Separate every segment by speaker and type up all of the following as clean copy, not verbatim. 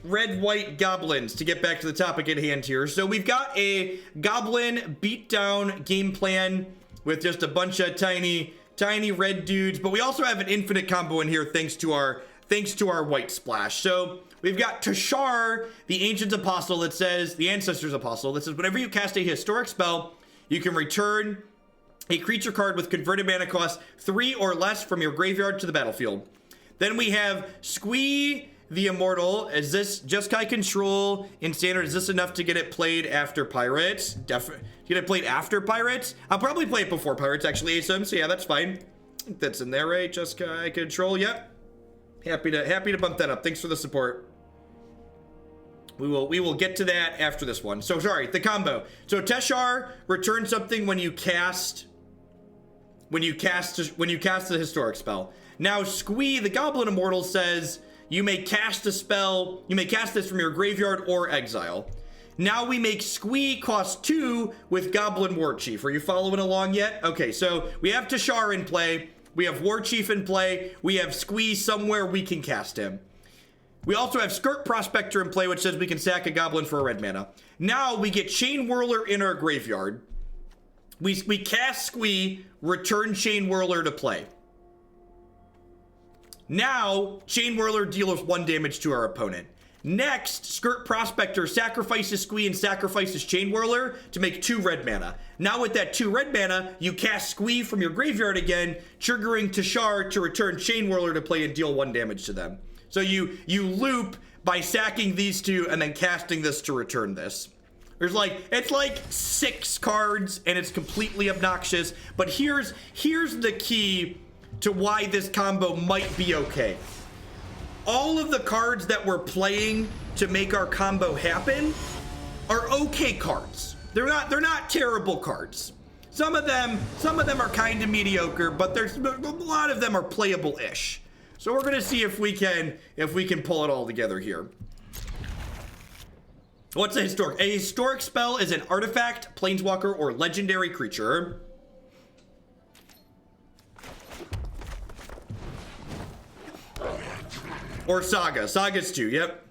Speaker 1: red-white goblins, to get back to the topic at hand here. So we've got a goblin beatdown game plan with just a bunch of tiny red dudes, but we also have an infinite combo in here thanks to our white splash. So we've got Teshar, the Ancient Apostle, that says, the Ancestor's Apostle, that says whenever you cast a historic spell, you can return a creature card with converted mana cost 3 or less from your graveyard to the battlefield. Then we have Squee, the Immortal. Is this Jeskai control in standard? Is this enough to get it played after Pirates? Definitely. Get it played after Pirates? I'll probably play it before Pirates, actually, ASM, so yeah, that's fine. I think that's in there, right? Jeskai control, yep. Happy to bump that up. Thanks for the support. We will get to that after this one. So sorry, the combo. So Teshar returns something when you cast the historic spell. Now Squee, the Goblin Immortal, says you may cast a spell, you may cast this from your graveyard or exile. Now we make Squee cost 2 with Goblin Warchief. Are you following along yet? Okay, so we have Teshar in play, we have Warchief in play, we have Squee somewhere we can cast him. We also have Skirk Prospector in play, which says we can sack a goblin for a red mana. Now we get Chainwhirler in our graveyard. We cast Squee, return Chainwhirler to play. Now, Chainwhirler deals 1 damage to our opponent. Next, Skirk Prospector sacrifices Squee and sacrifices Chainwhirler to make 2 red mana. Now with that 2 red mana, you cast Squee from your graveyard again, triggering Teshar to return Chainwhirler to play and deal 1 damage to them. So you loop by sacking these 2 and then casting this to return this. It's like 6 cards and it's completely obnoxious, but here's the key to why this combo might be okay. All of the cards that we're playing to make our combo happen are okay cards. They're not terrible cards. Some of them are kind of mediocre, but there's a lot of them are playable-ish. So we're gonna see if we can pull it all together here. What's a historic? A historic spell is an artifact, planeswalker, or legendary creature. Or saga. Saga's 2, yep.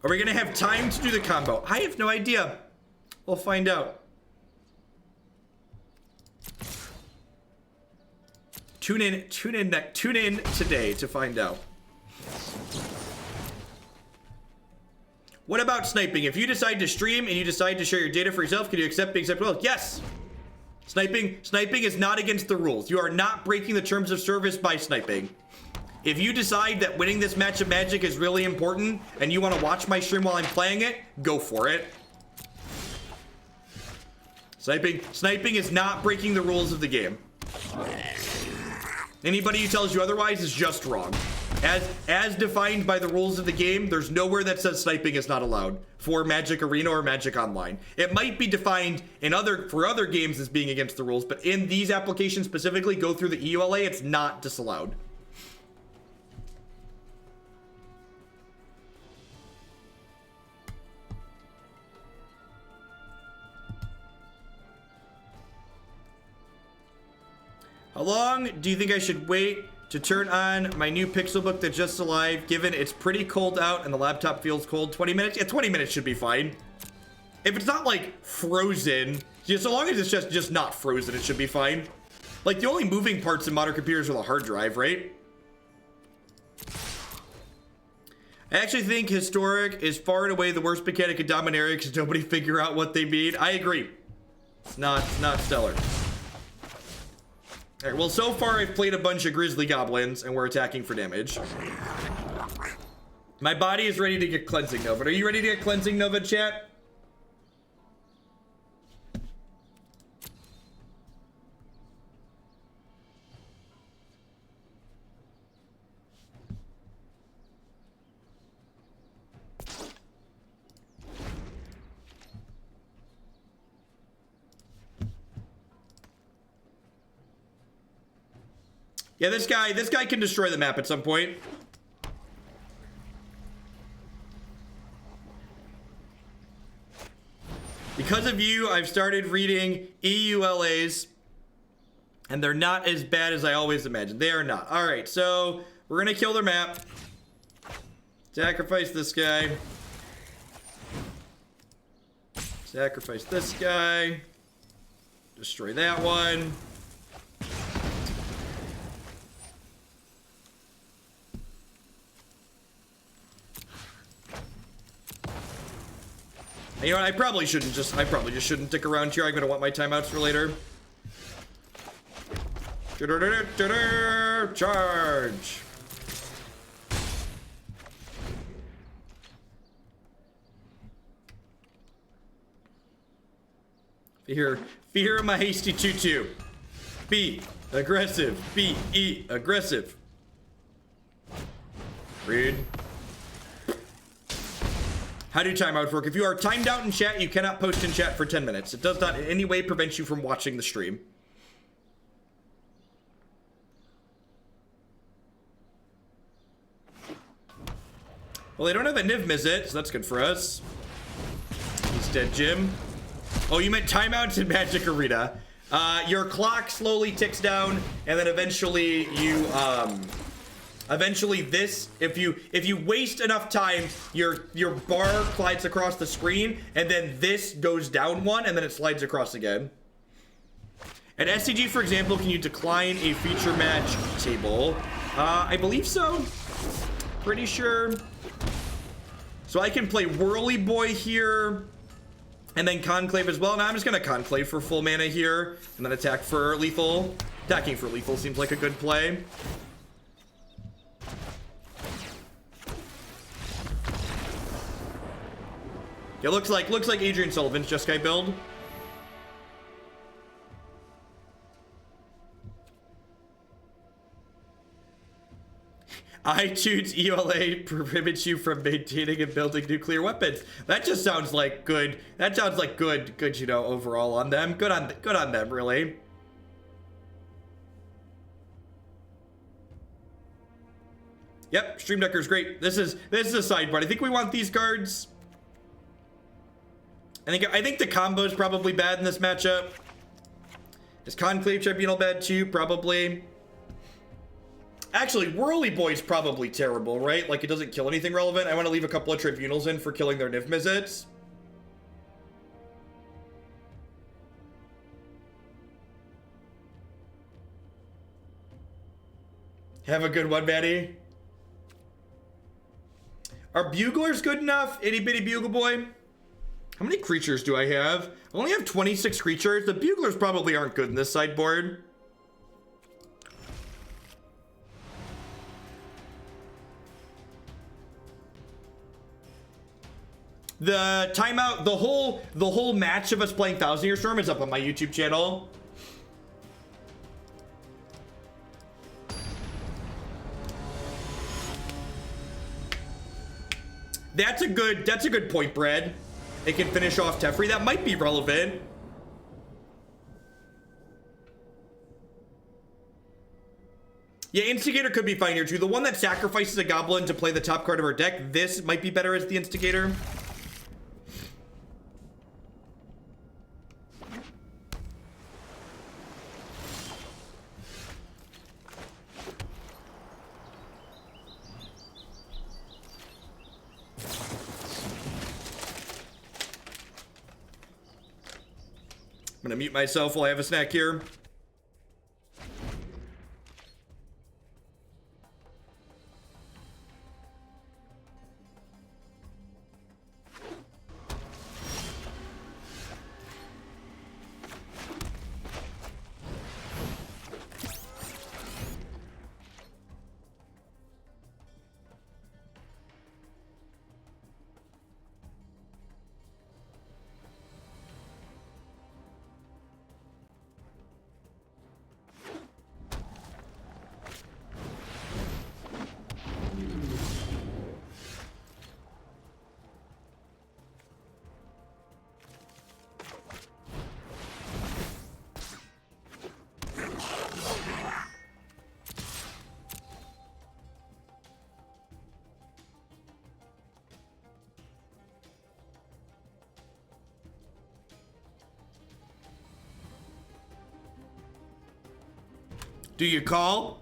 Speaker 1: Are we gonna have time to do the combo? I have no idea. We'll find out. Tune in today to find out. What about sniping? If you decide to stream and you decide to share your data for yourself, can you accept being accepted? Well, yes. Sniping is not against the rules. You are not breaking the terms of service by sniping. If you decide that winning this match of Magic is really important and you want to watch my stream while I'm playing it, go for it. Sniping is not breaking the rules of the game. Anybody who tells you otherwise is just wrong. As defined by the rules of the game, there's nowhere that says sniping is not allowed for Magic Arena or Magic Online. It might be defined for other games as being against the rules, but in these applications specifically, go through the EULA, it's not disallowed. How long do you think I should wait to turn on my new Pixelbook that's just alive, given it's pretty cold out and the laptop feels cold? 20 minutes? Yeah, 20 minutes should be fine. If it's not like frozen, so long as it's just not frozen, it should be fine. Like the only moving parts in modern computers are the hard drive, right? I actually think historic is far and away the worst mechanic in Dominaria because nobody figure out what they mean. I agree. It's not stellar. All right, well, so far I've played a bunch of Grizzly Goblins and we're attacking for damage. My body is ready to get Cleansing Nova. Are you ready to get Cleansing Nova, chat? Yeah, this guy can destroy the map at some point. Because of you, I've started reading EULAs, and they're not as bad as I always imagined. They are not. All right, so we're gonna kill their map. Sacrifice this guy. Sacrifice this guy. Destroy that one. You know what? I probably just shouldn't stick around here. I'm gonna want my timeouts for later. Charge. Fear my hasty tutu. Be aggressive. Be aggressive. Read. How do timeouts work? If you are timed out in chat, you cannot post in chat for 10 minutes. It does not in any way prevent you from watching the stream. Well, they don't have a Niv Mizzet, so that's good for us. He's dead, Jim. Oh, you meant timeouts in Magic Arena. Your clock slowly ticks down, and then eventually you, eventually this, if you waste enough time, your bar slides across the screen, and then this goes down one, and then it slides across again. At SCG, for example, can you decline a feature match table? I believe so. Pretty sure. So I can play Whirly Boy here, and then Conclave as well. Now I'm just gonna Conclave for full mana here, and then attack for lethal. Attacking for lethal seems like a good play. It looks like Adrian Sullivan's Jeskai build. iTunes EULA prohibits you from maintaining and building nuclear weapons. That just sounds like good. That sounds like good, you know, overall on them. Good on them, really. Yep, Stream Decker's great. This is a sideboard. I think we want these cards. I think the combo is probably bad in this matchup. Is Conclave Tribunal bad too? Probably. Actually, Whirly Boy's probably terrible, right? Like, it doesn't kill anything relevant. I want to leave a couple of Tribunals in for killing their Niv Mizzets. Have a good one, Maddie. Are Buglers good enough? Itty Bitty Bugle Boy? How many creatures do I have? I only have 26 creatures. The Buglers probably aren't good in this sideboard. The timeout, the whole match of us playing Thousand Year Storm is up on my YouTube channel. That's a good point, Brad. It can finish off Teferi. That might be relevant. Yeah, Instigator could be fine here too. The one that sacrifices a goblin to play the top card of our deck, this might be better as the Instigator. I'm gonna mute myself while I have a snack here. Do you call?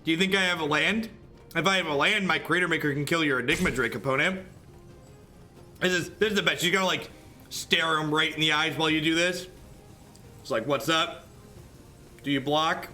Speaker 1: Do you think I have a land? If I have a land, my Cratermaker can kill your Enigma Drake opponent. This is the best. You gotta like stare him right in the eyes while you do this. It's like, what's up? Do you block?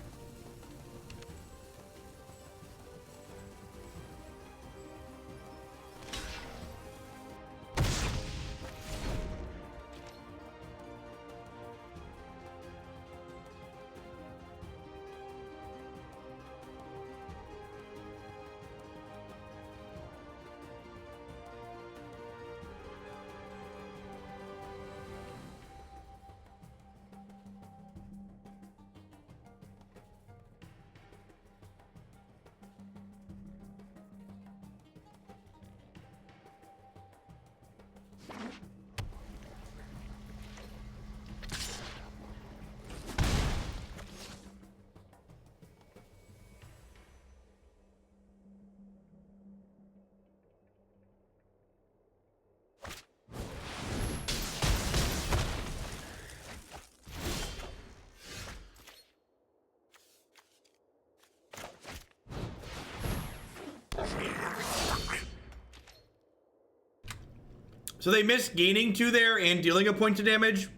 Speaker 1: So they missed gaining 2 there and dealing a point of damage.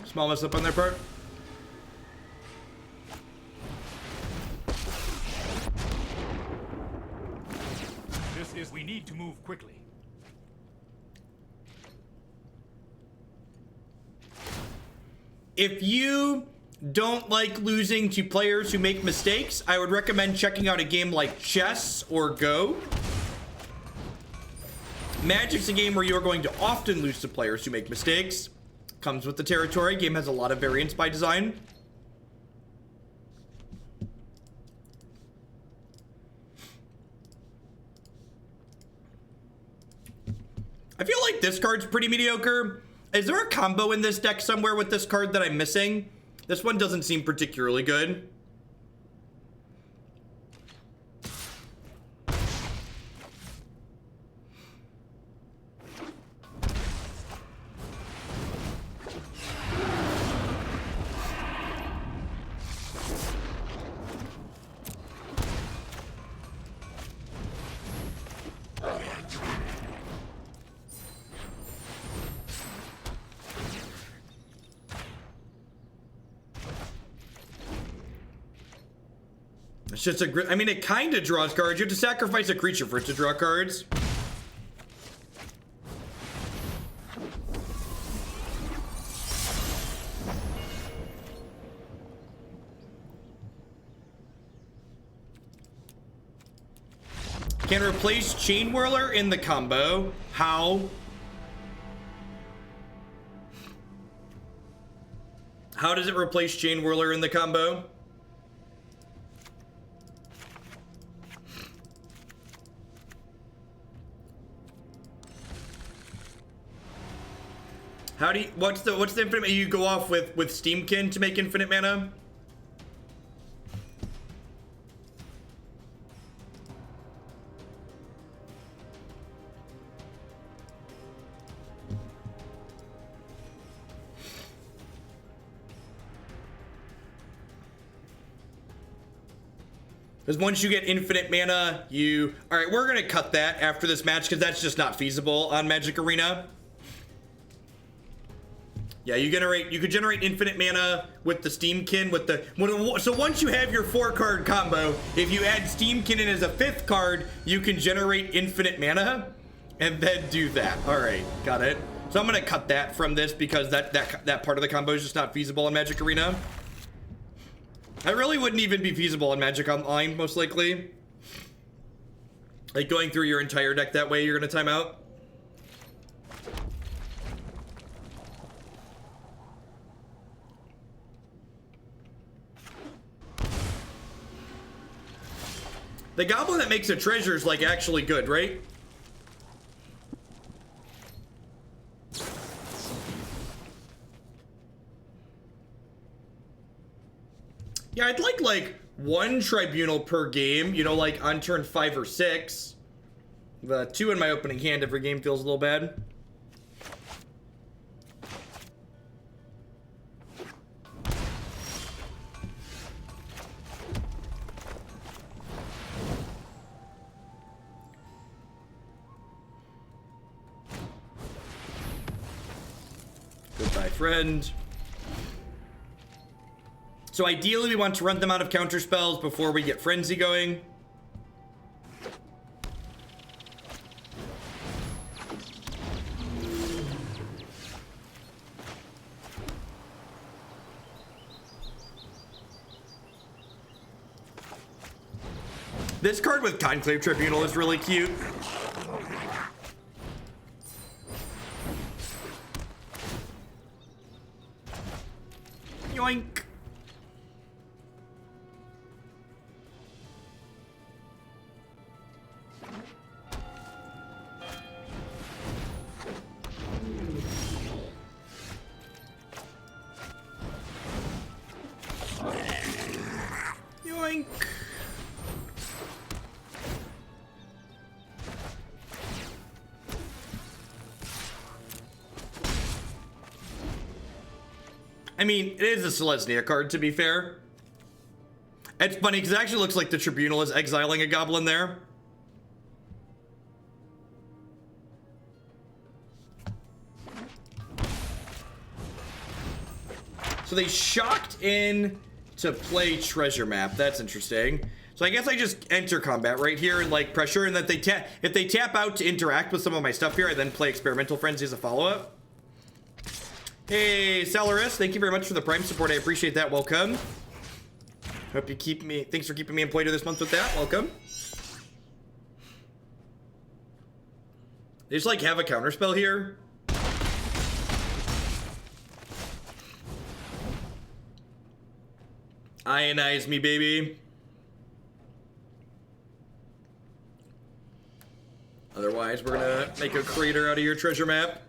Speaker 1: Small mess up on their part.
Speaker 2: We need to move quickly.
Speaker 1: If you don't like losing to players who make mistakes, I would recommend checking out a game like chess or Go. Magic's a game where you are going to often lose to players who make mistakes. Comes with the territory. Game has a lot of variance by design. I feel like this card's pretty mediocre. Is there a combo in this deck somewhere with this card that I'm missing? This one doesn't seem particularly good. It's just a, I mean, it kind of draws cards. You have to sacrifice a creature for it to draw cards. Can replace Chainwhirler in the combo. How? How does it replace Chainwhirler in the combo? How do you, what's the infinite, you go off with Steam-Kin to make infinite mana? Because once you get infinite mana, you, all right, we're gonna cut that after this match because that's just not feasible on Magic Arena. Yeah, you could generate infinite mana with the Steam-Kin, so once you have your 4-card combo, if you add Steam-Kin in as a 5th card, you can generate infinite mana, and then do that. All right, got it. So I'm gonna cut that from this because that part of the combo is just not feasible in Magic Arena. That really wouldn't even be feasible in Magic Online, most likely. Like going through your entire deck that way, you're gonna time out. The goblin that makes a treasure is like actually good, right? Yeah, I'd like 1 tribunal per game, you know, like on turn 5 or 6. The 2 in my opening hand every game feels a little bad. friend. So ideally, we want to run them out of counter spells before we get Frenzy going. This card with Conclave Tribunal is really cute. Yoink. Yoink. I mean, it is a Selesnya card, to be fair. It's funny, because it actually looks like the Tribunal is exiling a Goblin there. So they shocked in to play Treasure Map. That's interesting. So I guess I just enter combat right here and, like, pressure, and that if they tap out to interact with some of my stuff here, I then play Experimental Frenzy as a follow-up. Hey, Salaris, thank you very much for the Prime support. I appreciate that. Welcome. Hope you keep me. Thanks for keeping me employed this month with that. Welcome. They just like have a counterspell here. Ionize me, baby. Otherwise, we're gonna make a crater out of your treasure map.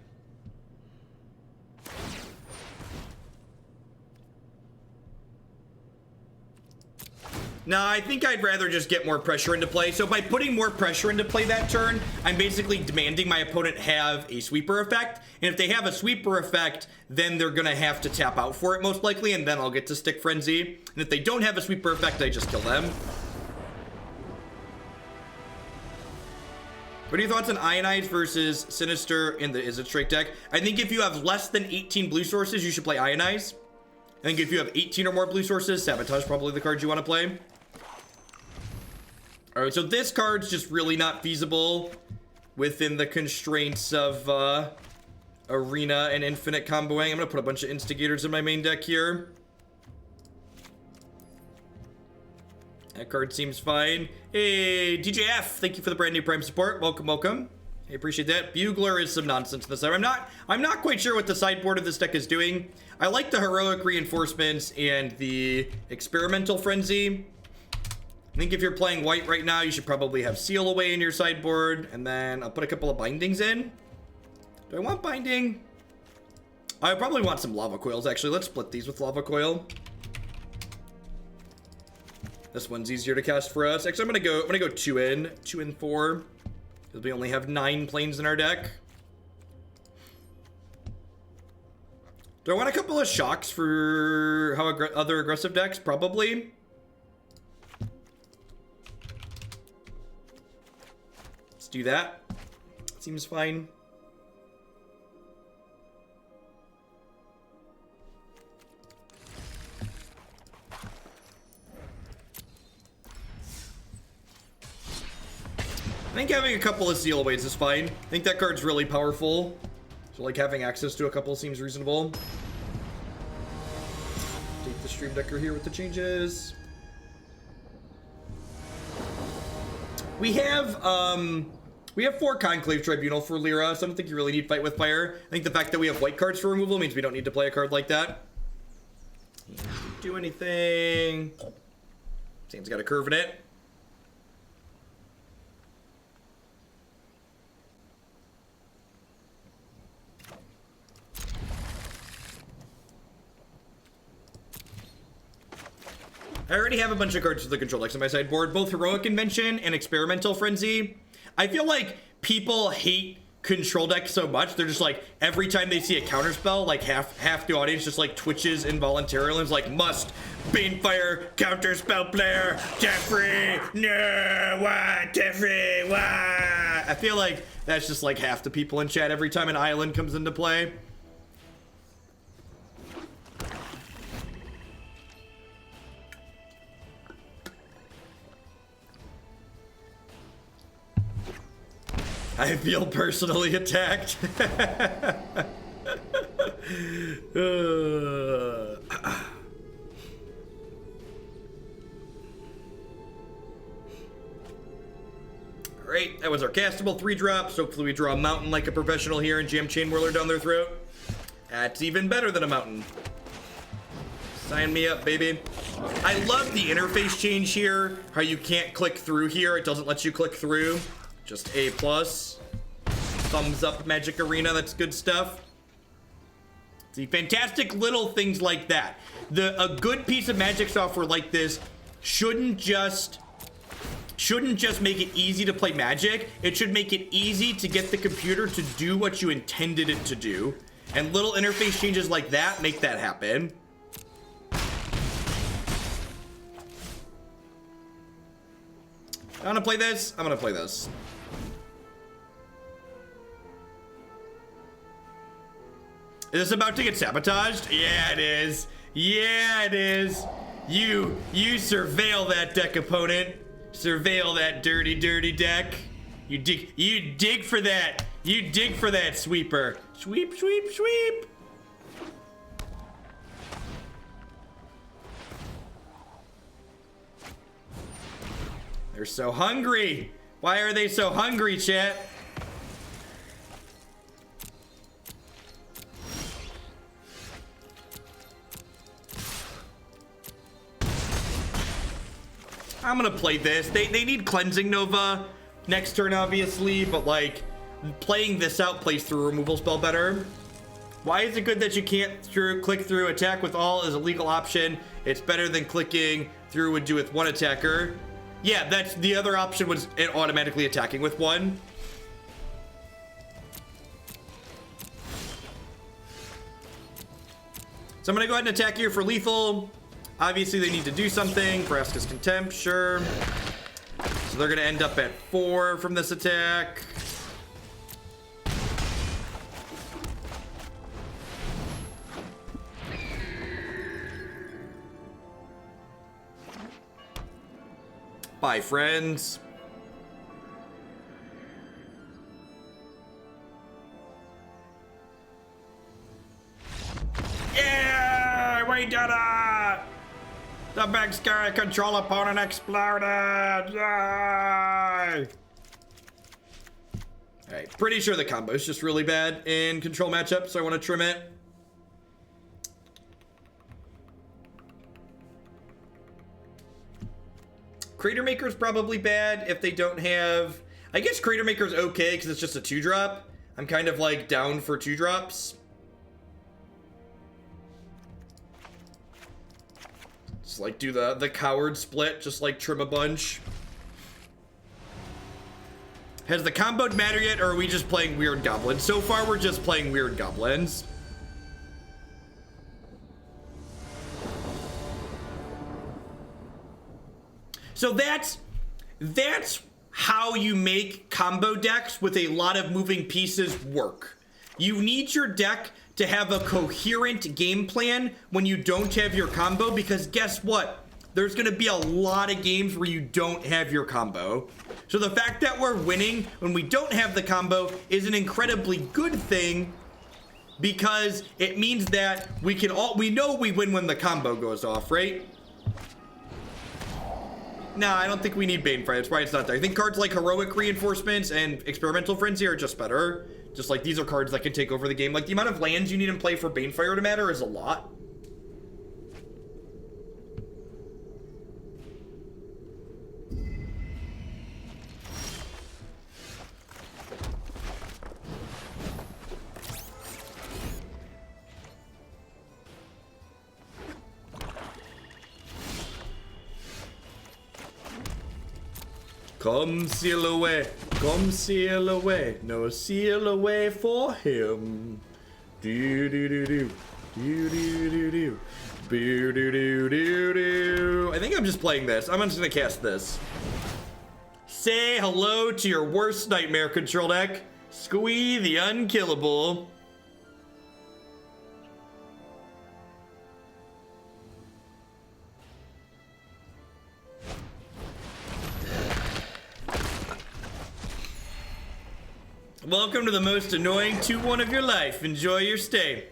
Speaker 1: No, I think I'd rather just get more pressure into play. So by putting more pressure into play that turn, I'm basically demanding my opponent have a sweeper effect. And if they have a sweeper effect, then they're going to have to tap out for it most likely, and then I'll get to stick Frenzy. And if they don't have a sweeper effect, I just kill them. What are your thoughts on Ionize versus Sinister in the Izzet deck? I think if you have less than 18 blue sources, you should play Ionize. I think if you have 18 or more blue sources, Sabotage is probably the card you want to play. Alright, so this card's just really not feasible within the constraints of Arena and Infinite comboing. I'm going to put a bunch of Instigators in my main deck here. That card seems fine. Hey, DJF, thank you for the brand new Prime support. Welcome, welcome. I appreciate that. Bugler is some nonsense this time. I'm not quite sure what the sideboard of this deck is doing. I like the Heroic Reinforcements and the Experimental Frenzy. I think if you're playing white right now, you should probably have Seal Away in your sideboard. And then I'll put a couple of bindings in. Do I want binding? I probably want some Lava Coils, actually. Let's split these with Lava Coil. This one's easier to cast for us. Actually, I'm gonna go 2 in 4. Because we only have 9 planes in our deck. Do I want a couple of shocks for other aggressive decks? Probably. Let's do that. Seems fine. I think having a couple of Seal Aways is fine. I think that card's really powerful. So, like, having access to a couple seems reasonable. Take the Stream Decker here with the changes. We have 4 Conclave Tribunal for Lyra, so I don't think you really need Fight with Fire. I think the fact that we have white cards for removal means we don't need to play a card like that. Do anything. Sam's got a curve in it. I already have a bunch of cards for the control decks on my sideboard, both Heroic Invention and Experimental Frenzy. I feel like people hate control decks so much, they're just like, every time they see a counterspell, like half the audience just like twitches involuntarily and is like, must, Banefire, counterspell player, Jeffrey, no, why, Jeffrey, why? I feel like that's just like half the people in chat every time an island comes into play. I feel personally attacked. Alright, that was our castable 3-drop. So hopefully we draw a mountain like a professional here and jam Chainwhirler down their throat. That's even better than a mountain. Sign me up, baby. I love the interface change here. How you can't click through here. It doesn't let you click through. Just A+. Thumbs up, Magic Arena. That's good stuff. See, fantastic little things like that. A good piece of Magic software like this shouldn't just make it easy to play Magic. It should make it easy to get the computer to do what you intended it to do. And little interface changes like that make that happen. I want to play this. I'm going to play this. Is this about to get sabotaged? Yeah, it is. Yeah, it is. You surveil that deck, opponent. Surveil that dirty, dirty deck. You dig for that. You dig for that, sweeper. Sweep, sweep, sweep. They're so hungry. Why are they so hungry, chat? I'm gonna play this. They need Cleansing Nova next turn, obviously, but like playing this out plays through removal spell better. Why is it good that you can't click through? Attack with all is a legal option. It's better than clicking through would do with one attacker. Yeah, that's the other option, was it automatically attacking with one. So I'm gonna go ahead and attack here for lethal. Obviously they need to do something. Vraska's Contempt, sure. So they're gonna end up at 4 from this attack. Bye, friends. Yeah, we did it! The big scary control opponent exploded! Yay! Alright, pretty sure the combo is just really bad in control matchups, so I want to trim it. Cratermaker's probably bad if they don't have... I guess Cratermaker's okay because it's just a 2-drop. I'm kind of like down for 2-drops. Just like do the coward split, just like trim a bunch. Has the combo matter yet, or are we just playing weird goblins? So far we're just playing weird goblins. So that's how you make combo decks with a lot of moving pieces work. You need your deck to have a coherent game plan when you don't have your combo, because guess what? There's gonna be a lot of games where you don't have your combo. So the fact that we're winning when we don't have the combo is an incredibly good thing, because it means that we know we win when the combo goes off, right? Nah, I don't think we need Banefire. That's why it's not there. I think cards like Heroic Reinforcements and Experimental Frenzy are just better. Just like these are cards that can take over the game. Like the amount of lands you need in play for Banefire to matter is a lot. Come sail away, no sail away for him. Do do do do, do do do do, do do do do do. I think I'm just playing this. I'm just gonna cast this. Say hello to your worst nightmare control deck, Squee the Unkillable. Welcome to the most annoying 2-1 of your life. Enjoy your stay.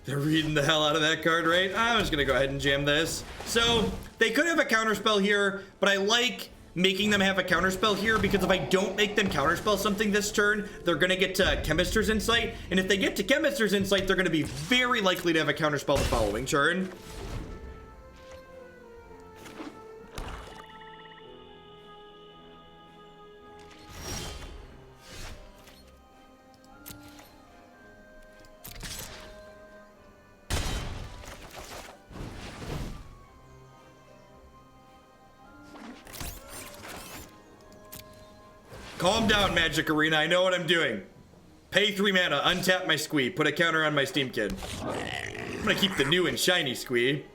Speaker 1: They're reading the hell out of that card, right? I'm just gonna go ahead and jam this. So they could have a counterspell here, but I like making them have a counterspell here because if I don't make them counterspell something this turn, they're gonna get to Chemister's Insight. And if they get to Chemister's Insight, they're gonna be very likely to have a counterspell the following turn. Calm down, Magic Arena. I know what I'm doing. Pay 3 mana, untap my Squee, put a counter on my Steam-Kin. I'm gonna keep the new and shiny Squee.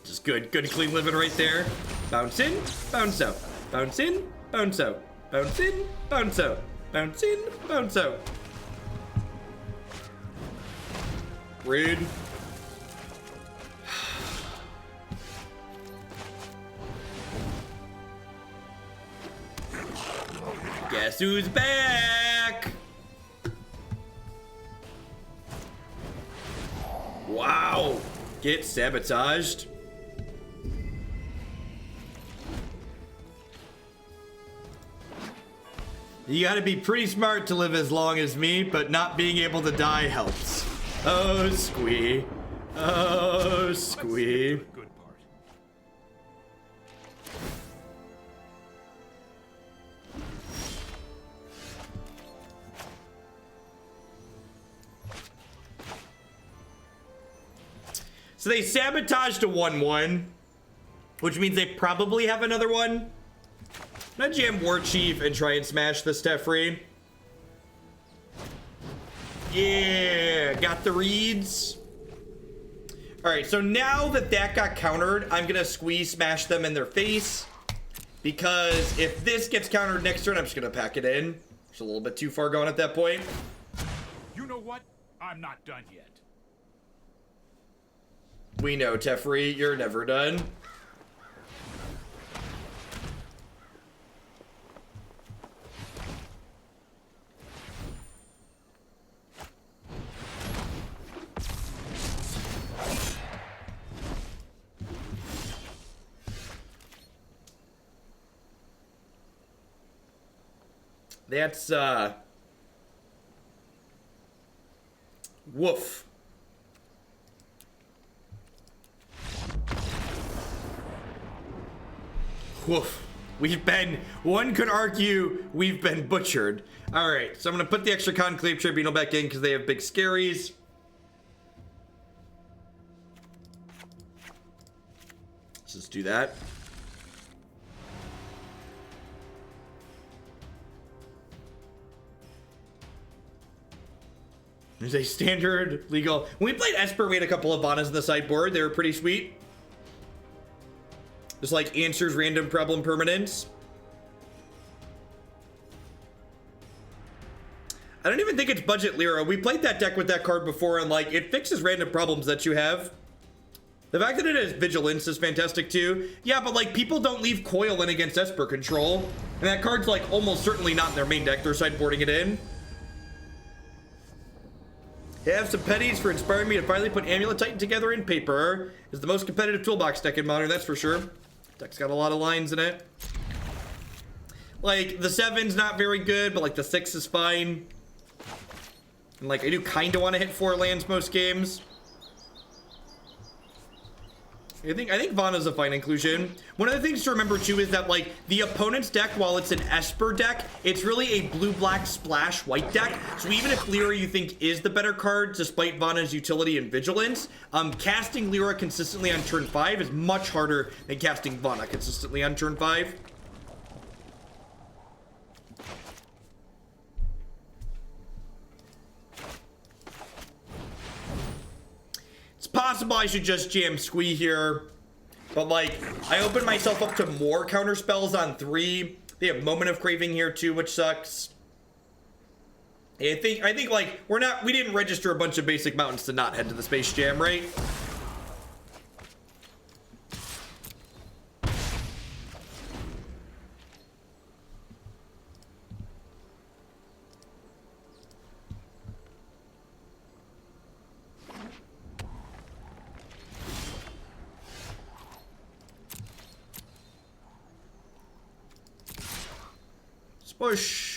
Speaker 1: Just good clean living right there. Bounce in, bounce out. Bounce in, bounce out. Bounce in, bounce out. Bounce in, bounce out. Rude. Guess who's back? Wow. Get sabotaged. You gotta be pretty smart to live as long as me, but not being able to die helps. Oh, Squee. Oh, Squee.
Speaker 2: Good part.
Speaker 1: So they sabotaged a 1/1, which means they probably have another one. I'm gonna jam Warchief and try and smash this Teferi. Yeah, got the reads. All right, so now that that got countered, I'm gonna smash them in their face, because if this gets countered next turn, I'm just gonna pack it in. It's a little bit too far gone at that point.
Speaker 2: You know what? I'm not done yet.
Speaker 1: We know, Teferi, you're never done. That's, woof. Woof. One could argue we've been butchered. All right, so I'm gonna put the extra Conclave Tribunal back in because they have big scaries. Let's just do that. There's a standard legal. When we played Esper, we had a couple of Vanas in the sideboard. They were pretty sweet. Just like answers random problem permanents. I don't even think it's budget Lyra. We played that deck with that card before, and like it fixes random problems that you have. The fact that it has Vigilance is fantastic too. Yeah, but like people don't leave Coil in against Esper control, and that card's like almost certainly not in their main deck. They're sideboarding it in. Have some pennies for inspiring me to finally put Amulet Titan together in paper. Is the most competitive toolbox deck in Modern, that's for sure. Deck's got a lot of lines in it. Like, the 7's not very good, but like the 6 is fine. And like, I do kind of want to hit 4 lands most games. I think Vana's a fine inclusion. One of the things to remember too is that like the opponent's deck, while it's an Esper deck, it's really a blue-black splash white deck. So even if Lyra you think is the better card, despite Vana's utility and vigilance, casting Lyra consistently on turn 5 is much harder than casting Vana consistently on turn 5. It's possible I should just jam Squee here, but like I opened myself up to more counter spells on 3. They have Moment of Craving here too, which sucks. I think like we didn't register a bunch of basic mountains to not head to the Space Jam, right? Spush.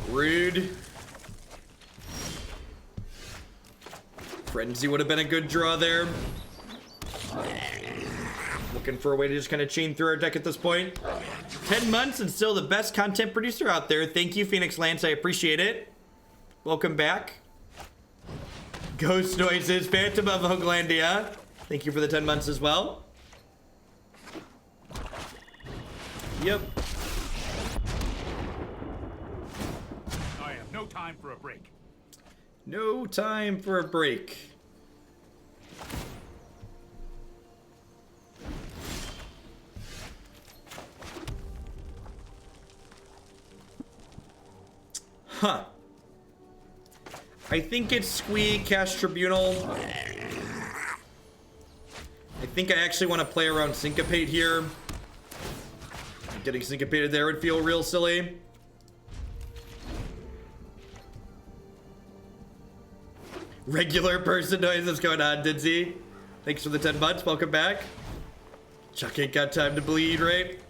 Speaker 1: Rude. Frenzy would have been a good draw there. Looking for a way to just kind of chain through our deck at this point. 10 months and still the best content producer out there. Thank you, Phoenix Lance. I appreciate it. Welcome back. Ghost Noises, Phantom of Hoaglandia. Thank you for the 10 months as well. Yep.
Speaker 2: I have no time for a break.
Speaker 1: No time for a break. Huh. I think it's Squee, Cast Tribunal. I think I actually want to play around Syncopate here. Getting Syncopated there would feel real silly. Regular person noise, what's going on, Didsy? Thanks for the 10 months, welcome back. Chuck ain't got time to bleed, right?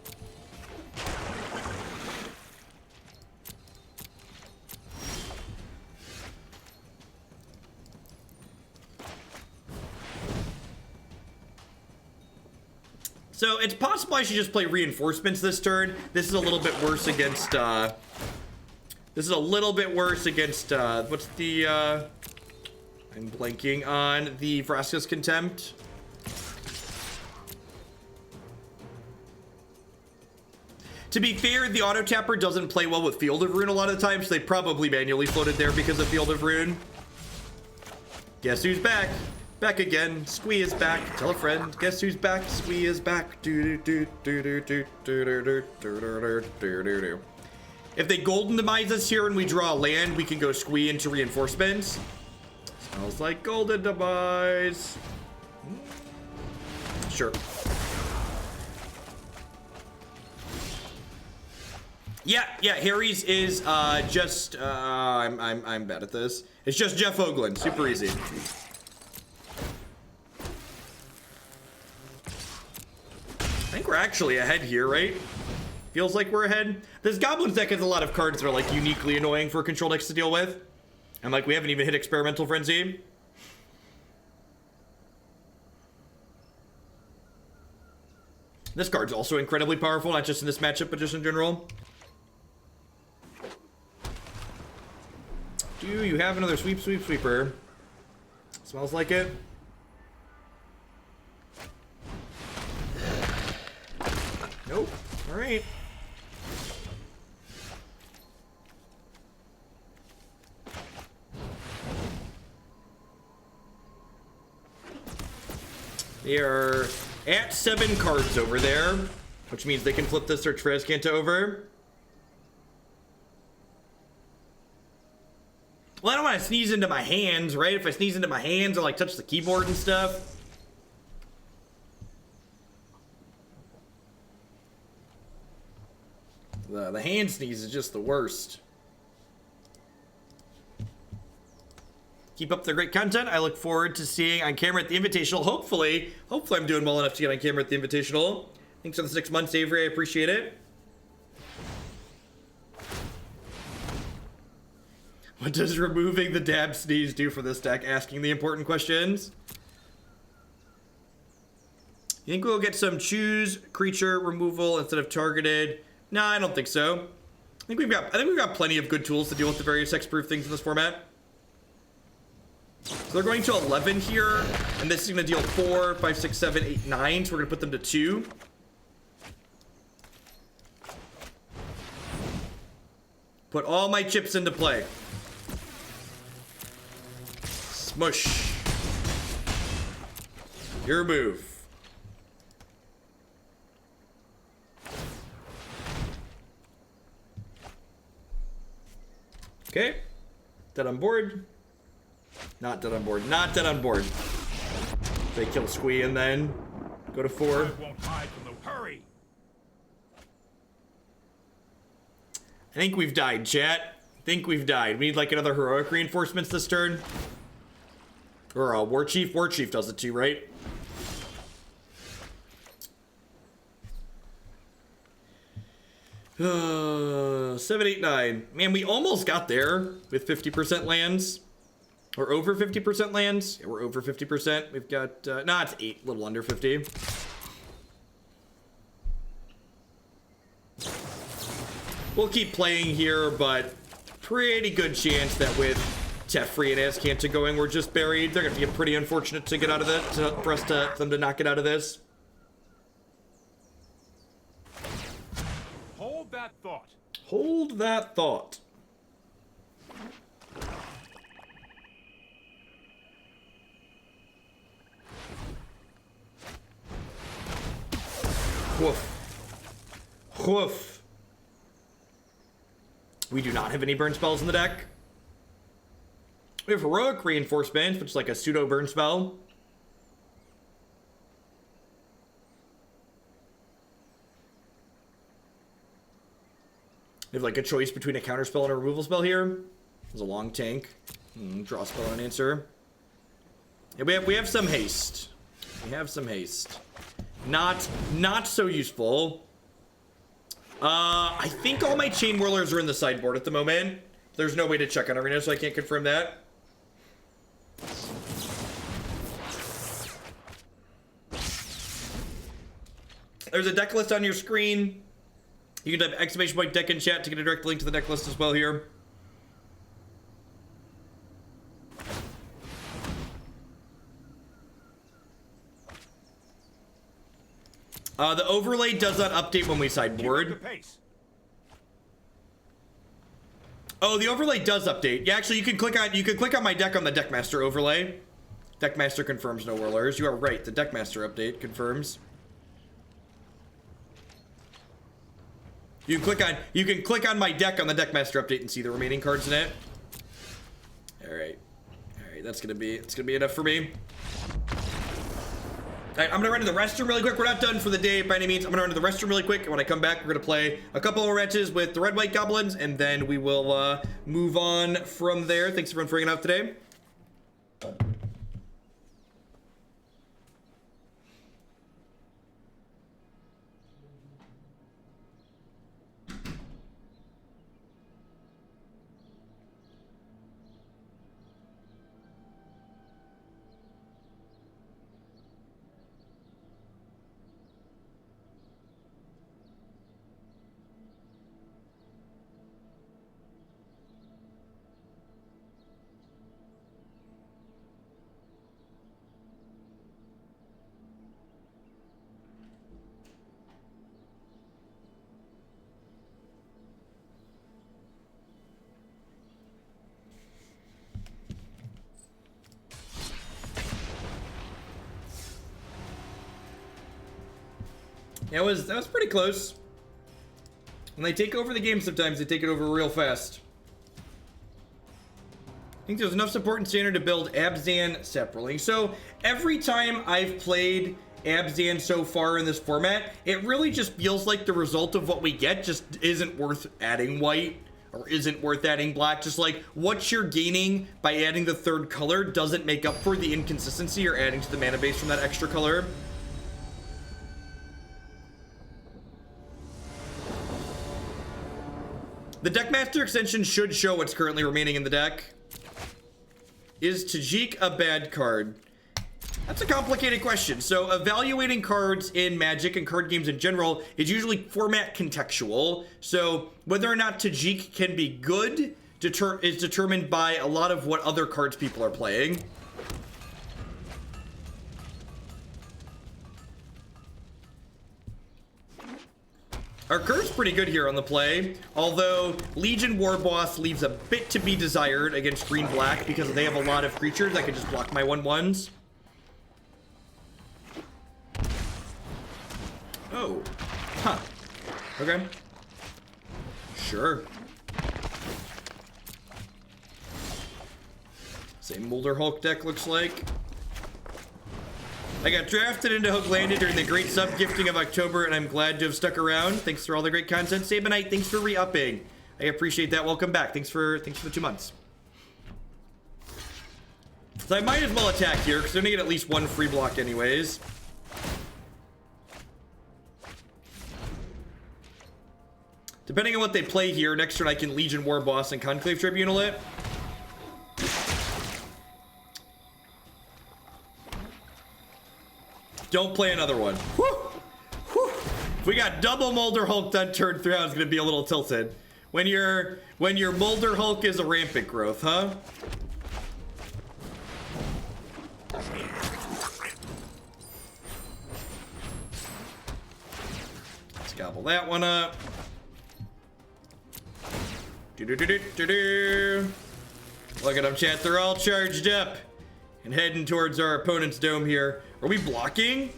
Speaker 1: So it's possible I should just play Reinforcements this turn. This is a little bit worse against, what's the, I'm blanking on the Vraska's Contempt. To be fair, the auto tapper doesn't play well with Field of Rune a lot of the time, so they probably manually floated there because of Field of Rune. Guess who's back? Back again. Squee is back. Tell a friend. Guess who's back? Squee is back. If they golden demise us here and we draw a land, we can go Squee into Reinforcements. Smells like golden demise. Sure. Yeah, Harry's is just I'm bad at this. It's just Jeff Hoagland. Super easy. I think we're actually ahead here, right? Feels like we're ahead. This Goblins deck has a lot of cards that are like uniquely annoying for control decks to deal with. And like we haven't even hit Experimental Frenzy. This card's also incredibly powerful, not just in this matchup, but just in general. Do you have another sweeper? Smells like it. Nope. All right. They are at 7 cards over there, which means they can flip the Search for Azcanta over. Well, I don't want to sneeze into my hands, right? If I sneeze into my hands, I like touch the keyboard and stuff. The hand sneeze is just the worst. Keep up the great content. I look forward to seeing on camera at the Invitational. Hopefully I'm doing well enough to get on camera at the Invitational. Thanks for the 6 months, Avery. I appreciate it. What does removing the dab sneeze do for this deck? Asking the important questions. You think we'll get some choose creature removal instead of targeted? No, I don't think so. I think we've got plenty of good tools to deal with the various hexproof things in this format. So they're going to 11 here, and this is going to deal 4, 5, 6, 7, 8, 9. So we're going to put them to 2. Put all my chips into play. Smush. Your move. Okay. Dead on board. Not dead on board. Not dead on board. They kill Squee and then go to 4.
Speaker 2: Won't hide from the hurry.
Speaker 1: I think we've died, chat. I think we've died. We need like another heroic reinforcements this turn. Or Warchief. Warchief does it too, right? Uh, 7, 8, 9. Man, we almost got there with 50% lands. Or over 50% lands. Yeah, we're over 50%. We've got, nah, it's 8, a little under 50. We'll keep playing here, but pretty good chance that with Tefri and Azcanta going, we're just buried. They're gonna be pretty unfortunate to get out of this, for them to not get out of this.
Speaker 2: Hold that thought.
Speaker 1: Hold that thought. Woof. Woof. We do not have any burn spells in the deck. We have heroic reinforcements, which is like a pseudo burn spell. We have like a choice between a counter spell and a removal spell here. There's a long tank. Draw spell and answer. Yeah, we have some haste. We have some haste. Not so useful. I think all my Chainwhirlers are in the sideboard at the moment. There's no way to check on Arena, so I can't confirm that. There's a deck list on your screen. You can type !deck in chat to get a direct link to the deck list as well here. The overlay does not update when we sideboard. Oh, the overlay does update. Yeah, actually, you can click on my deck on the Deckmaster overlay. Deckmaster confirms no whirlers. You are right. The Deckmaster update confirms. You can click on my deck on the Deckmaster update and see the remaining cards in it. All right, that's gonna be enough for me. All right, I'm gonna run to the restroom really quick. We're not done for the day by any means. I'm gonna run to the restroom really quick, and when I come back, we're gonna play a couple more matches with the red-white goblins, and then we will move on from there. Thanks everyone for hanging out today. That was pretty close. When they take over the game, sometimes they take it over real fast. I think there's enough support and standard to build Abzan separately. So every time I've played Abzan so far in this format, it really just feels like the result of what we get just isn't worth adding white or isn't worth adding black. Just like what you're gaining by adding the third color doesn't make up for the inconsistency you're adding to the mana base from that extra color. The Deckmaster extension should show what's currently remaining in the deck. Is Tajik a bad card? That's a complicated question. So evaluating cards in Magic and card games in general is usually format contextual. So whether or not Tajik can be good is determined by a lot of what other cards people are playing. Our curve's pretty good here on the play, although Legion Warboss leaves a bit to be desired against green-black because they have a lot of creatures that can just block my 1/1s. Oh. Huh. Okay. Sure. Same Molder Hulk deck looks like. I got drafted into Hook Landed during the great sub-gifting of October, and I'm glad to have stuck around. Thanks for all the great content. Sabanite, thanks for re-upping. I appreciate that. Welcome back. Thanks for the 2 months. So I might as well attack here, because I'm gonna get at least 1 free block anyways. Depending on what they play here, next turn I can Legion Warboss and Conclave Tribunal it. Don't play another one. Whew. Whew. If we got double Molder Hulk done turn 3, I was gonna be a little tilted. When your Molder Hulk is a rampant growth, huh? Let's gobble that one up. Do-do-do-do-do-do. Look at them, chat. They're all charged up and heading towards our opponent's dome here. Are we blocking?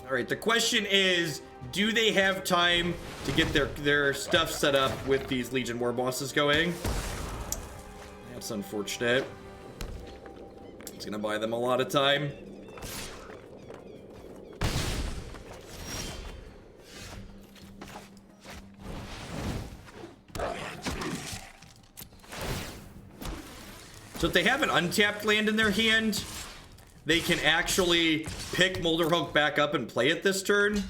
Speaker 1: All right, the question is, do they have time to get their stuff set up with these Legion Warbosses going? That's unfortunate. It's gonna buy them a lot of time. So if they have an untapped land in their hand, they can actually pick Molder Hulk back up and play it this turn.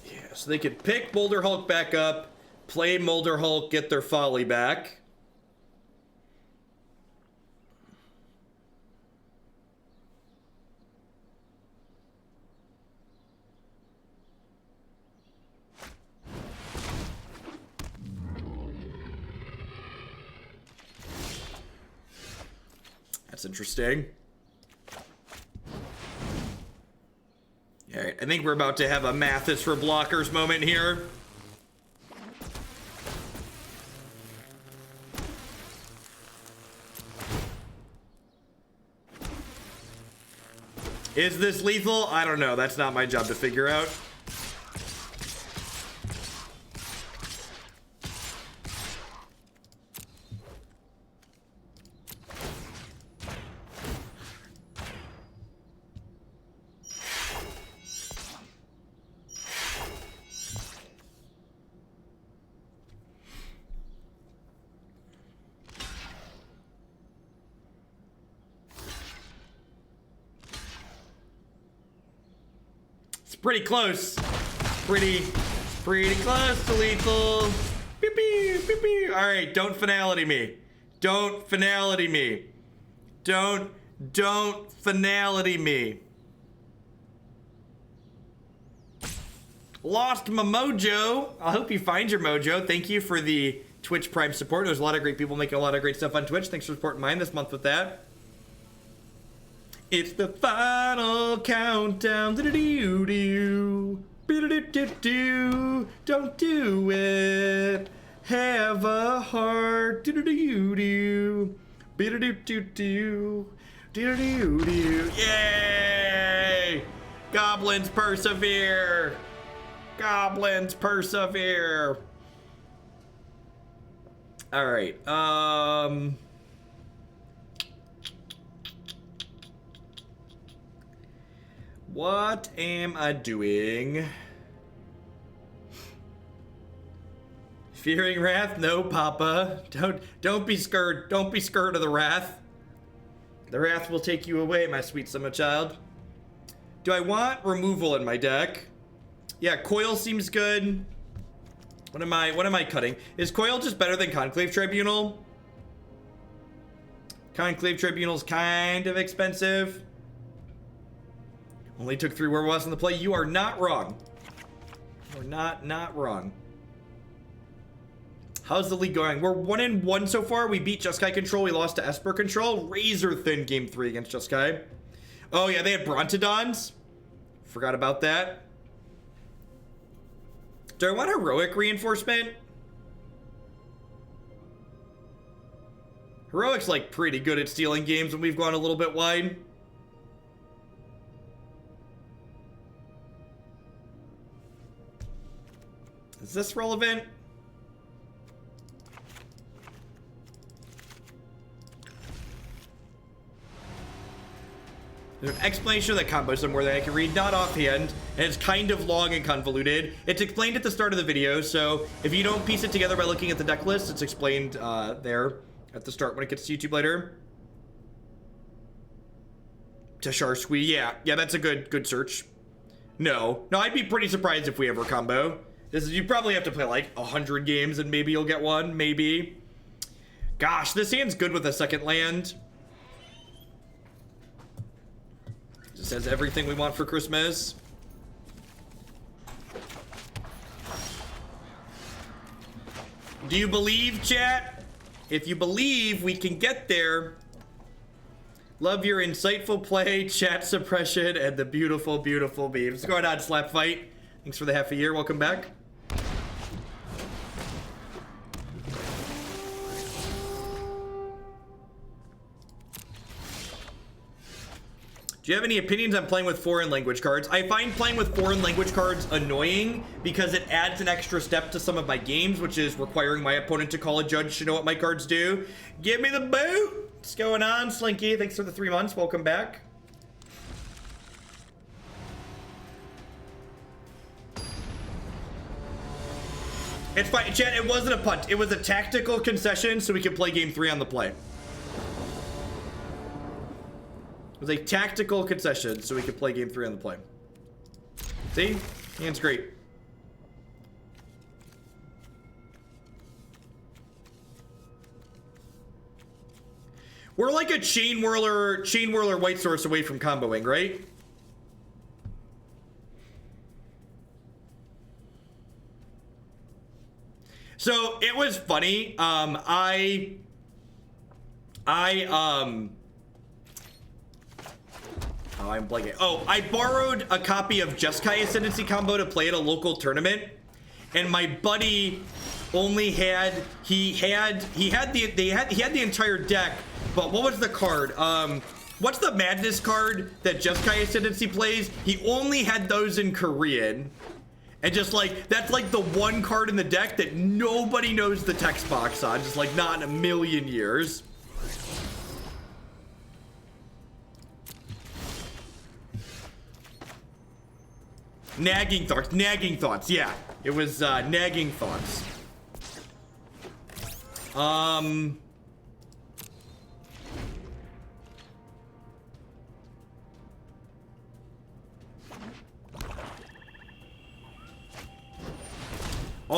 Speaker 1: Yeah, so they could pick Molder Hulk back up, play Molder Hulk, get their folly back. That's interesting. All right, I think we're about to have a Mathis for blockers moment here. Is this lethal? I don't know. That's not my job to figure out. Pretty close. Pretty close to lethal. Pew, pew, pew, pew. All right, don't finality me. Don't finality me. Don't finality me. Lost my mojo. I hope you find your mojo. Thank you for the Twitch Prime support. There's a lot of great people making a lot of great stuff on Twitch. Thanks for supporting mine this month with that. It's the final countdown. Do-do-do-do. Do-do-do-do-do. Don't do it. Have a heart. Do-do-do-do. Do-do-do-do-do. Do-do-do-do. Yay! Goblins persevere. Goblins persevere. All right. What am I doing? Fearing wrath? No, Papa. Don't be scared. Don't be scared of the wrath. The wrath will take you away, my sweet summer child. Do I want removal in my deck? Yeah, Coil seems good. What am I cutting? Is Coil just better than Conclave Tribunal? Conclave Tribunal's kind of expensive. Only took 3 Warboss in the play. You are not wrong. You're not wrong. How's the league going? We're 1-1 so far. We beat Jeskai control. We lost to Esper control. Razor thin game 3 against Jeskai. Oh yeah, they had Brontodons. Forgot about that. Do I want heroic reinforcement? Heroic's like pretty good at stealing games when we've gone a little bit wide. Is this relevant? There's an explanation of the combo somewhere that I can read, not offhand, and it's kind of long and convoluted. It's explained at the start of the video, so if you don't piece it together by looking at the deck list, it's explained there at the start when it gets to YouTube later. Teshar Squee, yeah, that's a good search. No, I'd be pretty surprised if we ever combo. You probably have to play like 100 games and maybe you'll get one, maybe. Gosh, this hand's good with a second land. Just has everything we want for Christmas. Do you believe, chat? If you believe, we can get there. Love your insightful play, chat suppression, and the beautiful, beautiful memes. What's going on, Slap Fight? Thanks for the half a year. Welcome back. Do you have any opinions on playing with foreign language cards? I find playing with foreign language cards annoying because it adds an extra step to some of my games, which is requiring my opponent to call a judge to know what my cards do. Give me the boot! What's going on, Slinky? Thanks for the 3 months. Welcome back. It's fine, chat. It wasn't a punt. It was a tactical concession so we could play game 3 on the play. It was a tactical concession so we could play game 3 on the play. See? Hand's great. We're like a Chainwhirler White Source away from comboing, right? So it was funny. Oh, I'm blanking. Oh, I borrowed a copy of Jeskai Ascendancy combo to play at a local tournament, and my buddy only had he had the entire deck. But what was the card? What's the Madness card that Jeskai Ascendancy plays? He only had those in Korean, and just like that's like the one card in the deck that nobody knows the text box on, just like not in a million years. Nagging thoughts, yeah. It was nagging thoughts. All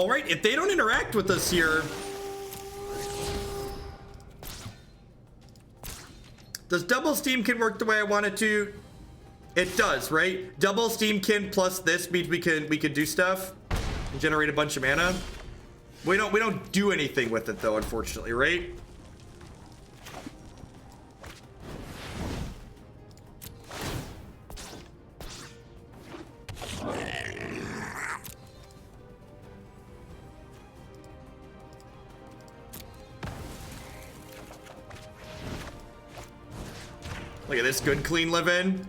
Speaker 1: right, if they don't interact with us here, does double Steam-Kin work the way I want it to? It does, right? Double Steam-Kin plus this means we can do stuff and generate a bunch of mana. We don't do anything with it though, unfortunately, right? Look at this good clean living.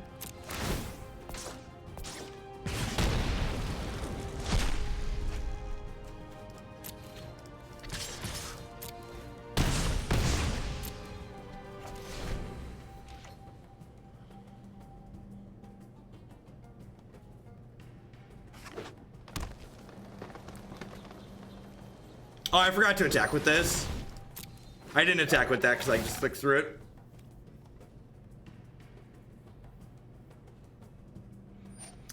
Speaker 1: Oh, I forgot to attack with this. I didn't attack with that because I just clicked through it.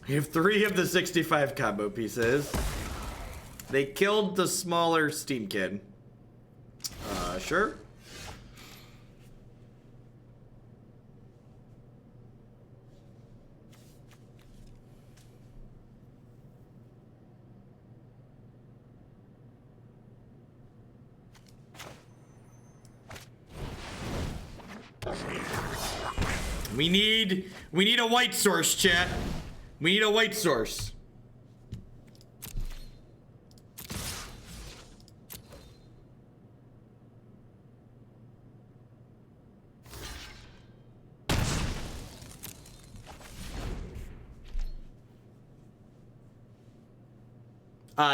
Speaker 1: We have 3 of the 65 combo pieces. They killed the smaller Steam-Kin. Sure. We need a white source, chat. We need a white source.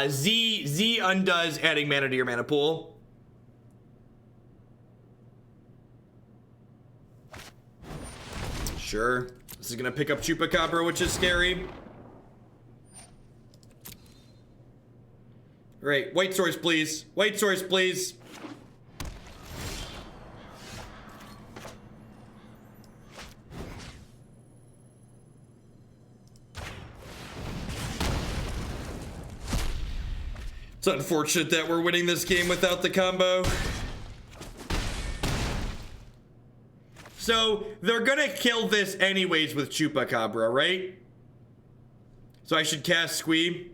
Speaker 1: Z undoes adding mana to your mana pool. Sure. This is gonna pick up Chupacabra, which is scary. Right, white source, please. White source, please. It's unfortunate that we're winning this game without the combo. So, they're gonna kill this anyways with Chupacabra, right? So I should cast Squee.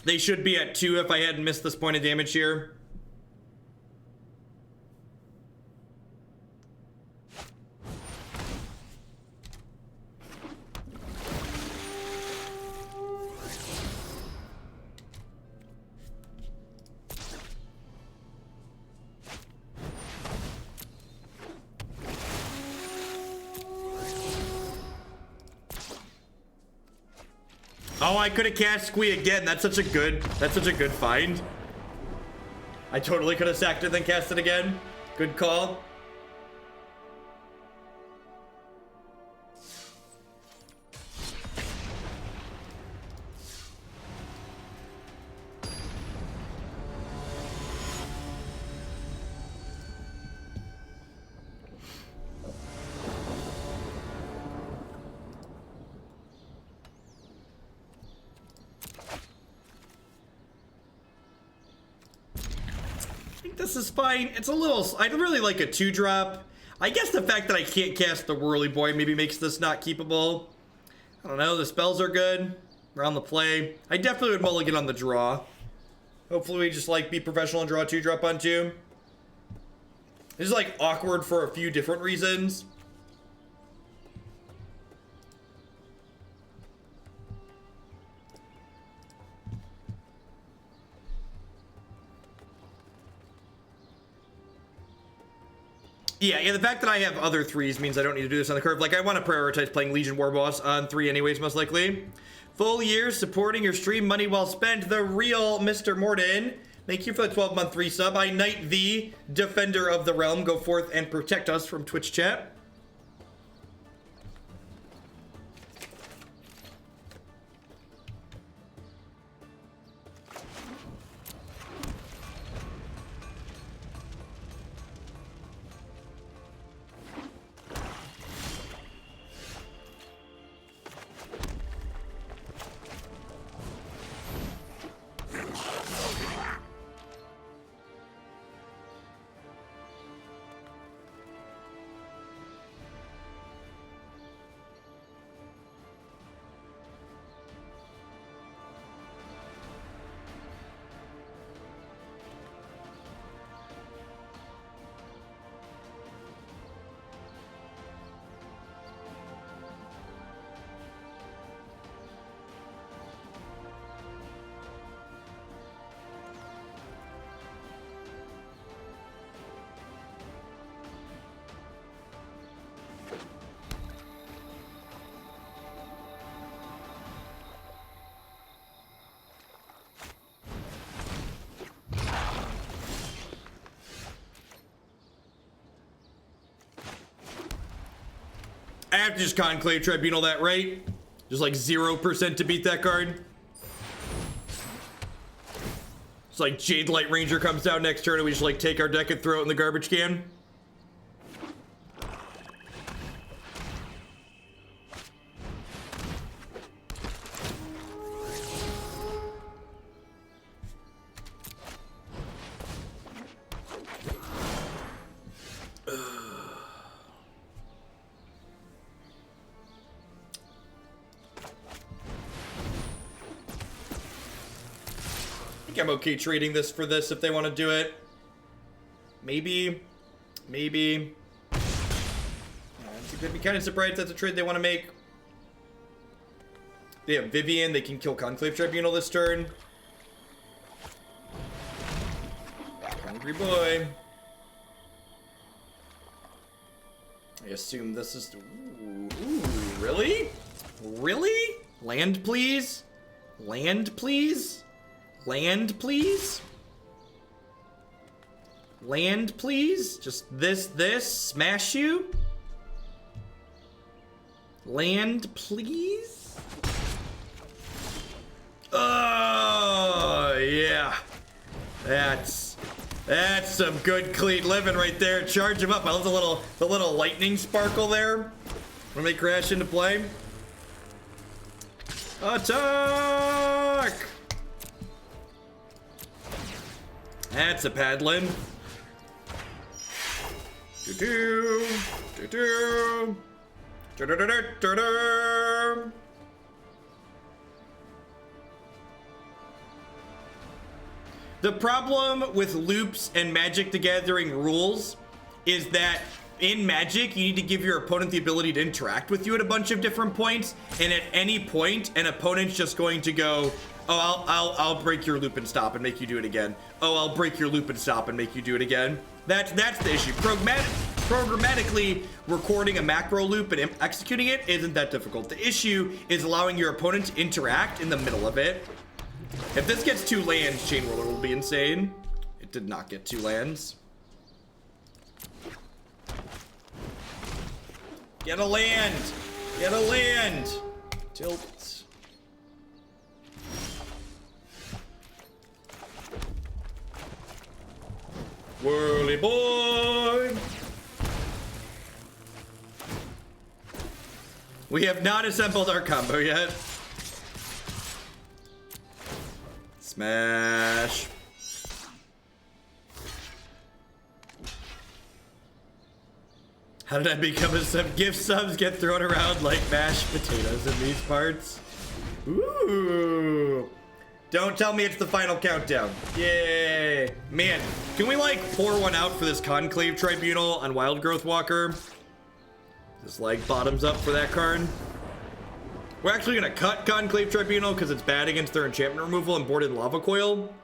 Speaker 1: They should be at 2 if I hadn't missed this point of damage here. Oh, I could have cast Squee again. That's such a good find. I totally could have sacked it then cast it again. Good call. This is fine. It's a little... I'd really like a 2-drop. I guess the fact that I can't cast the Whirly Boy maybe makes this not keepable. I don't know. The spells are good. We're on the play. I definitely would mulligan on the draw. Hopefully we just, like, be professional and draw a 2-drop on 2. This is, like, awkward for a few different reasons. Yeah, the fact that I have other 3s means I don't need to do this on the curve. Like, I want to prioritize playing Legion Warboss on 3 anyways, most likely. Full year supporting your stream, money well spent. The real Mr. Morden. Thank you for the 12-month resub. I knight thee, defender of the realm. Go forth and protect us from Twitch chat. I have to just Conclave Tribunal that, right? Just like 0% to beat that card. It's like Jade Light Ranger comes down next turn and we just like take our deck and throw it in the garbage can. think I'm okay trading this for this if they want to do it. Maybe. I'd be kind of surprised if that's a trade they want to make. They have Vivian. They can kill Conclave Tribunal this turn. Hungry boy. I assume this is... Ooh, really? Really? Land, please? Land, please? Land, please? Land, please? Just this, smash you? Land, please? Oh, yeah. That's some good clean living right there. Charge him up. I love the little lightning sparkle there when they crash into play. Attack! That's a paddling. Do-do, do-do, do-do-do-do-do-do. The problem with loops and Magic the Gathering rules is that in Magic, you need to give your opponent the ability to interact with you at a bunch of different points, and at any point, an opponent's just going to go, oh, I'll break your loop and stop and make you do it again. Oh, I'll break your loop and stop and make you do it again. That's the issue. Programmatically recording a macro loop and executing it isn't that difficult. The issue is allowing your opponent to interact in the middle of it. If this gets 2 lands, Chainwhirler will be insane. It did not get 2 lands. Get a land! Get a land! Tilt. Whirly boy! We have not assembled our combo yet. Smash. How did I become a sub? Gift subs get thrown around like mashed potatoes in these parts. Ooh. Don't tell me it's the final countdown. Yay. Man, can we like pour one out for this Conclave Tribunal on Wild Growth Walker? Just like bottoms up for that card. We're actually gonna cut Conclave Tribunal because it's bad against their enchantment removal and boarded Lava Coil.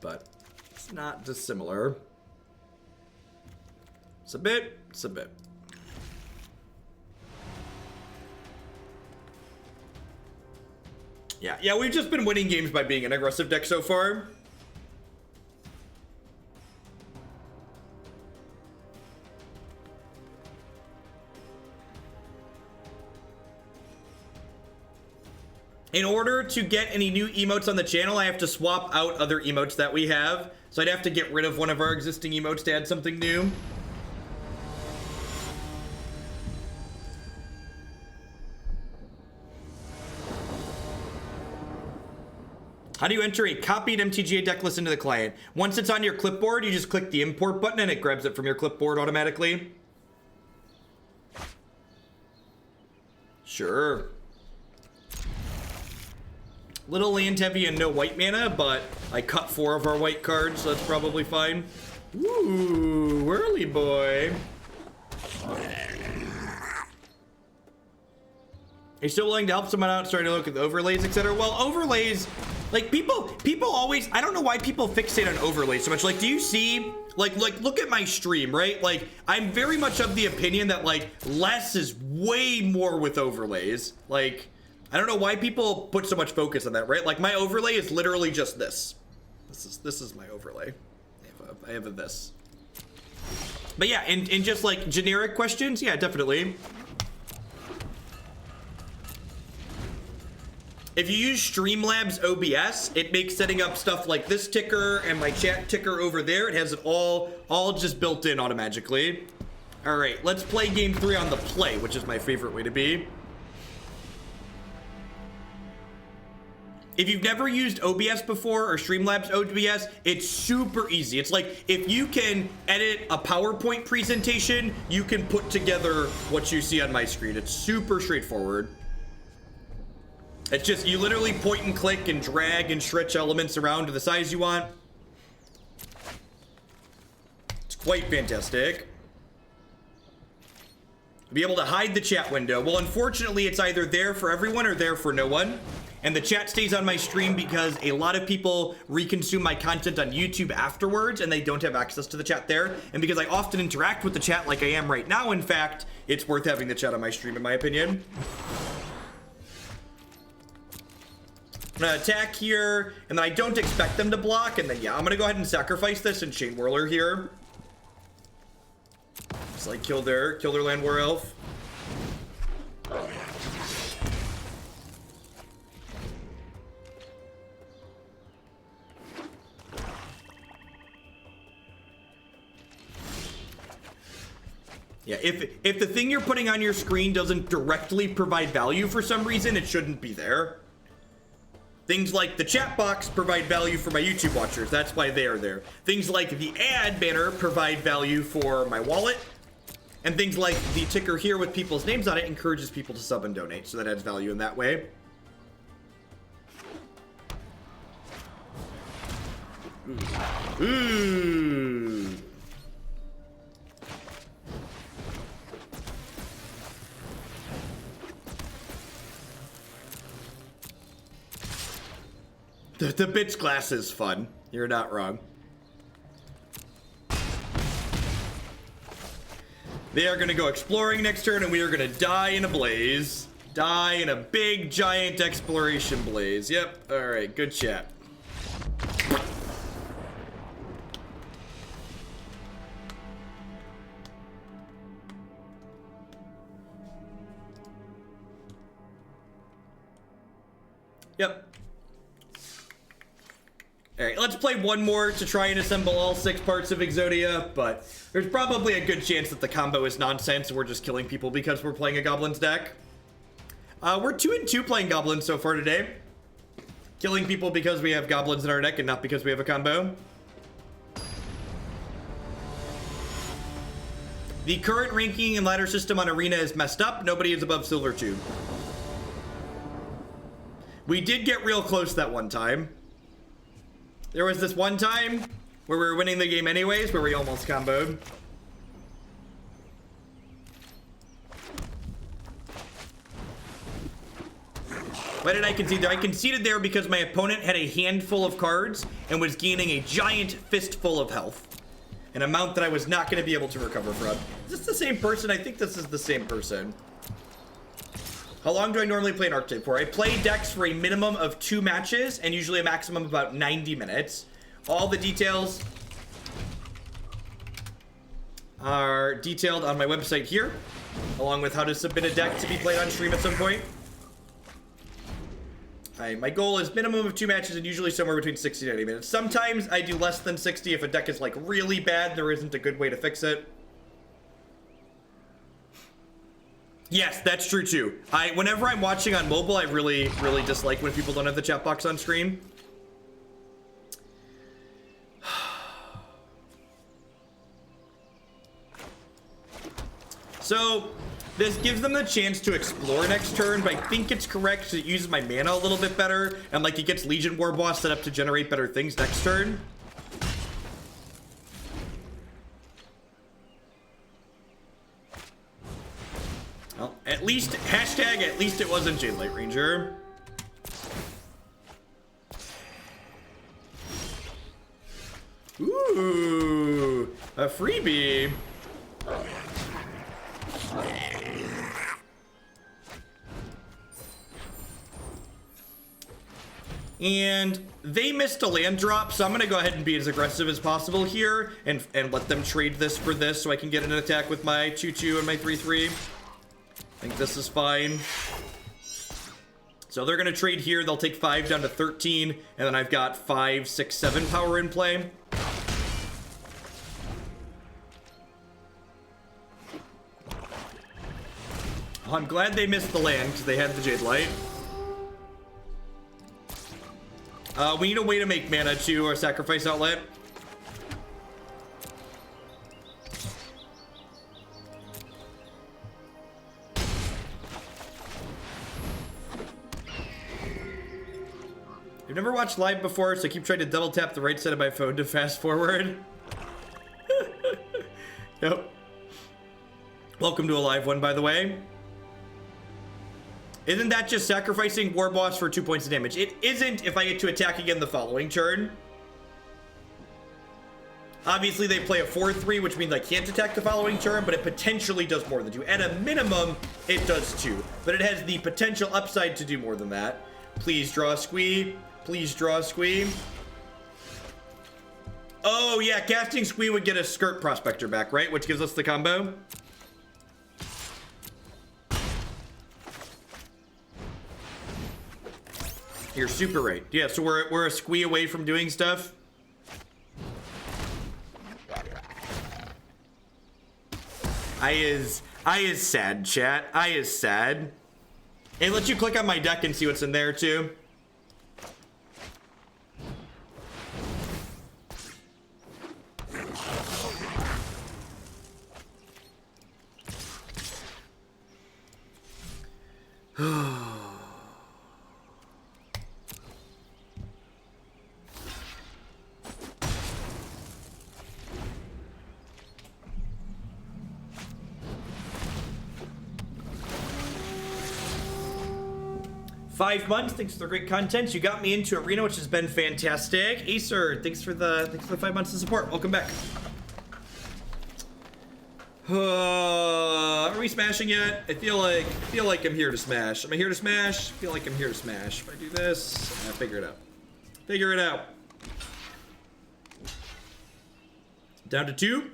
Speaker 1: But it's not dissimilar. It's a bit. Yeah, we've just been winning games by being an aggressive deck so far. In order to get any new emotes on the channel, I have to swap out other emotes that we have. So I'd have to get rid of one of our existing emotes to add something new. How do you enter a copied MTGA deck list into the client? Once it's on your clipboard, you just click the import button and it grabs it from your clipboard automatically. Sure. Little land heavy and no white mana, but I cut 4 of our white cards, so that's probably fine. Ooh, whirly boy. Are you still willing to help someone out, starting to look at the overlays, etc.? Well, overlays, like people always, I don't know why people fixate on overlays so much. Like, do you see, like look at my stream, right? Like, I'm very much of the opinion that like less is way more with overlays. Like, I don't know why people put so much focus on that, right? Like, my overlay is literally just this. This is my overlay. I have a this. But yeah, in just like generic questions, yeah, definitely. If you use Streamlabs OBS, it makes setting up stuff like this ticker and my chat ticker over there. It has it all just built in automatically. All right, let's play game 3 on the play, which is my favorite way to be. If you've never used OBS before or Streamlabs OBS, it's super easy. It's like if you can edit a PowerPoint presentation, you can put together what you see on my screen. It's super straightforward. It's just, you literally point and click and drag and stretch elements around to the size you want. It's quite fantastic. Be able to hide the chat window. Well, unfortunately, it's either there for everyone or there for no one. And the chat stays on my stream because a lot of people reconsume my content on YouTube afterwards and they don't have access to the chat there. And because I often interact with the chat like I am right now, in fact, it's worth having the chat on my stream, in my opinion. I'm gonna attack here, and then I don't expect them to block, and then yeah, I'm gonna go ahead and sacrifice this and Chainwhirler here. Just like kill their land war elf. Yeah, if the thing you're putting on your screen doesn't directly provide value for some reason, it shouldn't be there. Things like the chat box provide value for my YouTube watchers. That's why they are there. Things like the ad banner provide value for my wallet. And things like the ticker here with people's names on it encourages people to sub and donate. So that adds value in that way. Ooh. The bitch glass is fun. You're not wrong. They are going to go exploring next turn, and we are going to die in a blaze. Die in a big, giant exploration blaze. Yep. All right. Good chat. Yep. Alright, let's play one more to try and assemble all 6 parts of Exodia, but there's probably a good chance that the combo is nonsense and we're just killing people because we're playing a Goblins deck. We're 2-2 playing Goblins so far today. Killing people because we have Goblins in our deck and not because we have a combo. The current ranking and ladder system on Arena is messed up. Nobody is above Silver 2. We did get real close that one time. There was this one time where we were winning the game anyways, where we almost comboed. Why did I concede there? I conceded there because my opponent had a handful of cards and was gaining a giant fistful of health. An amount that I was not going to be able to recover from. Is this the same person? I think this is the same person. How long do I normally play an archetype for? I play decks for a minimum of 2 matches and usually a maximum of about 90 minutes. All the details are detailed on my website here, along with how to submit a deck to be played on stream at some point. My goal is minimum of 2 matches and usually somewhere between 60 and 90 minutes. Sometimes I do less than 60 if a deck is like really bad, there isn't a good way to fix it. Yes, that's true too. Whenever I'm watching on mobile, I really dislike when people don't have the chat box on screen. So, this gives them the chance to explore next turn, but I think it's correct to use my mana a little bit better, and like it gets Legion Warboss set up to generate better things next turn. Well, at least, hashtag, at least it wasn't Jade Light Ranger. Ooh, a freebie. And they missed a land drop, so I'm going to go ahead and be as aggressive as possible here and let them trade this for this so I can get an attack with my 2-2 and my 3-3. I think this is fine. So they're going to trade here. They'll take 5 down to 13. And then I've got 5, 6, 7 power in play. Well, I'm glad they missed the land because they had the Jade Light. We need a way to make mana to our sacrifice outlet. never watched live before, so I keep trying to double tap the right side of my phone to fast forward. Yep. Welcome to a live one, by the way. Isn't that just sacrificing Warboss for 2 points of damage? It isn't if I get to attack again the following turn. Obviously, they play a 4-3, which means I can't attack the following turn, but it potentially does more than 2. At a minimum, it does 2. But it has the potential upside to do more than that. Please draw a Squee. Please draw a Squee. Oh, yeah, casting Squee would get a Skirk Prospector back, right? Which gives us the combo. You're super right. Yeah, so we're a Squee away from doing stuff. I is sad, chat. I is sad. It lets you click on my deck and see what's in there, too. $5 months. Thanks for the great content. You got me into Arena, which has been fantastic. Acer, thanks for the 5 months of support. Welcome back. Are we smashing yet? I feel like I'm here to smash. Am I here to smash? I feel like I'm here to smash. If I do this, figure it out. Figure it out. Down to 2.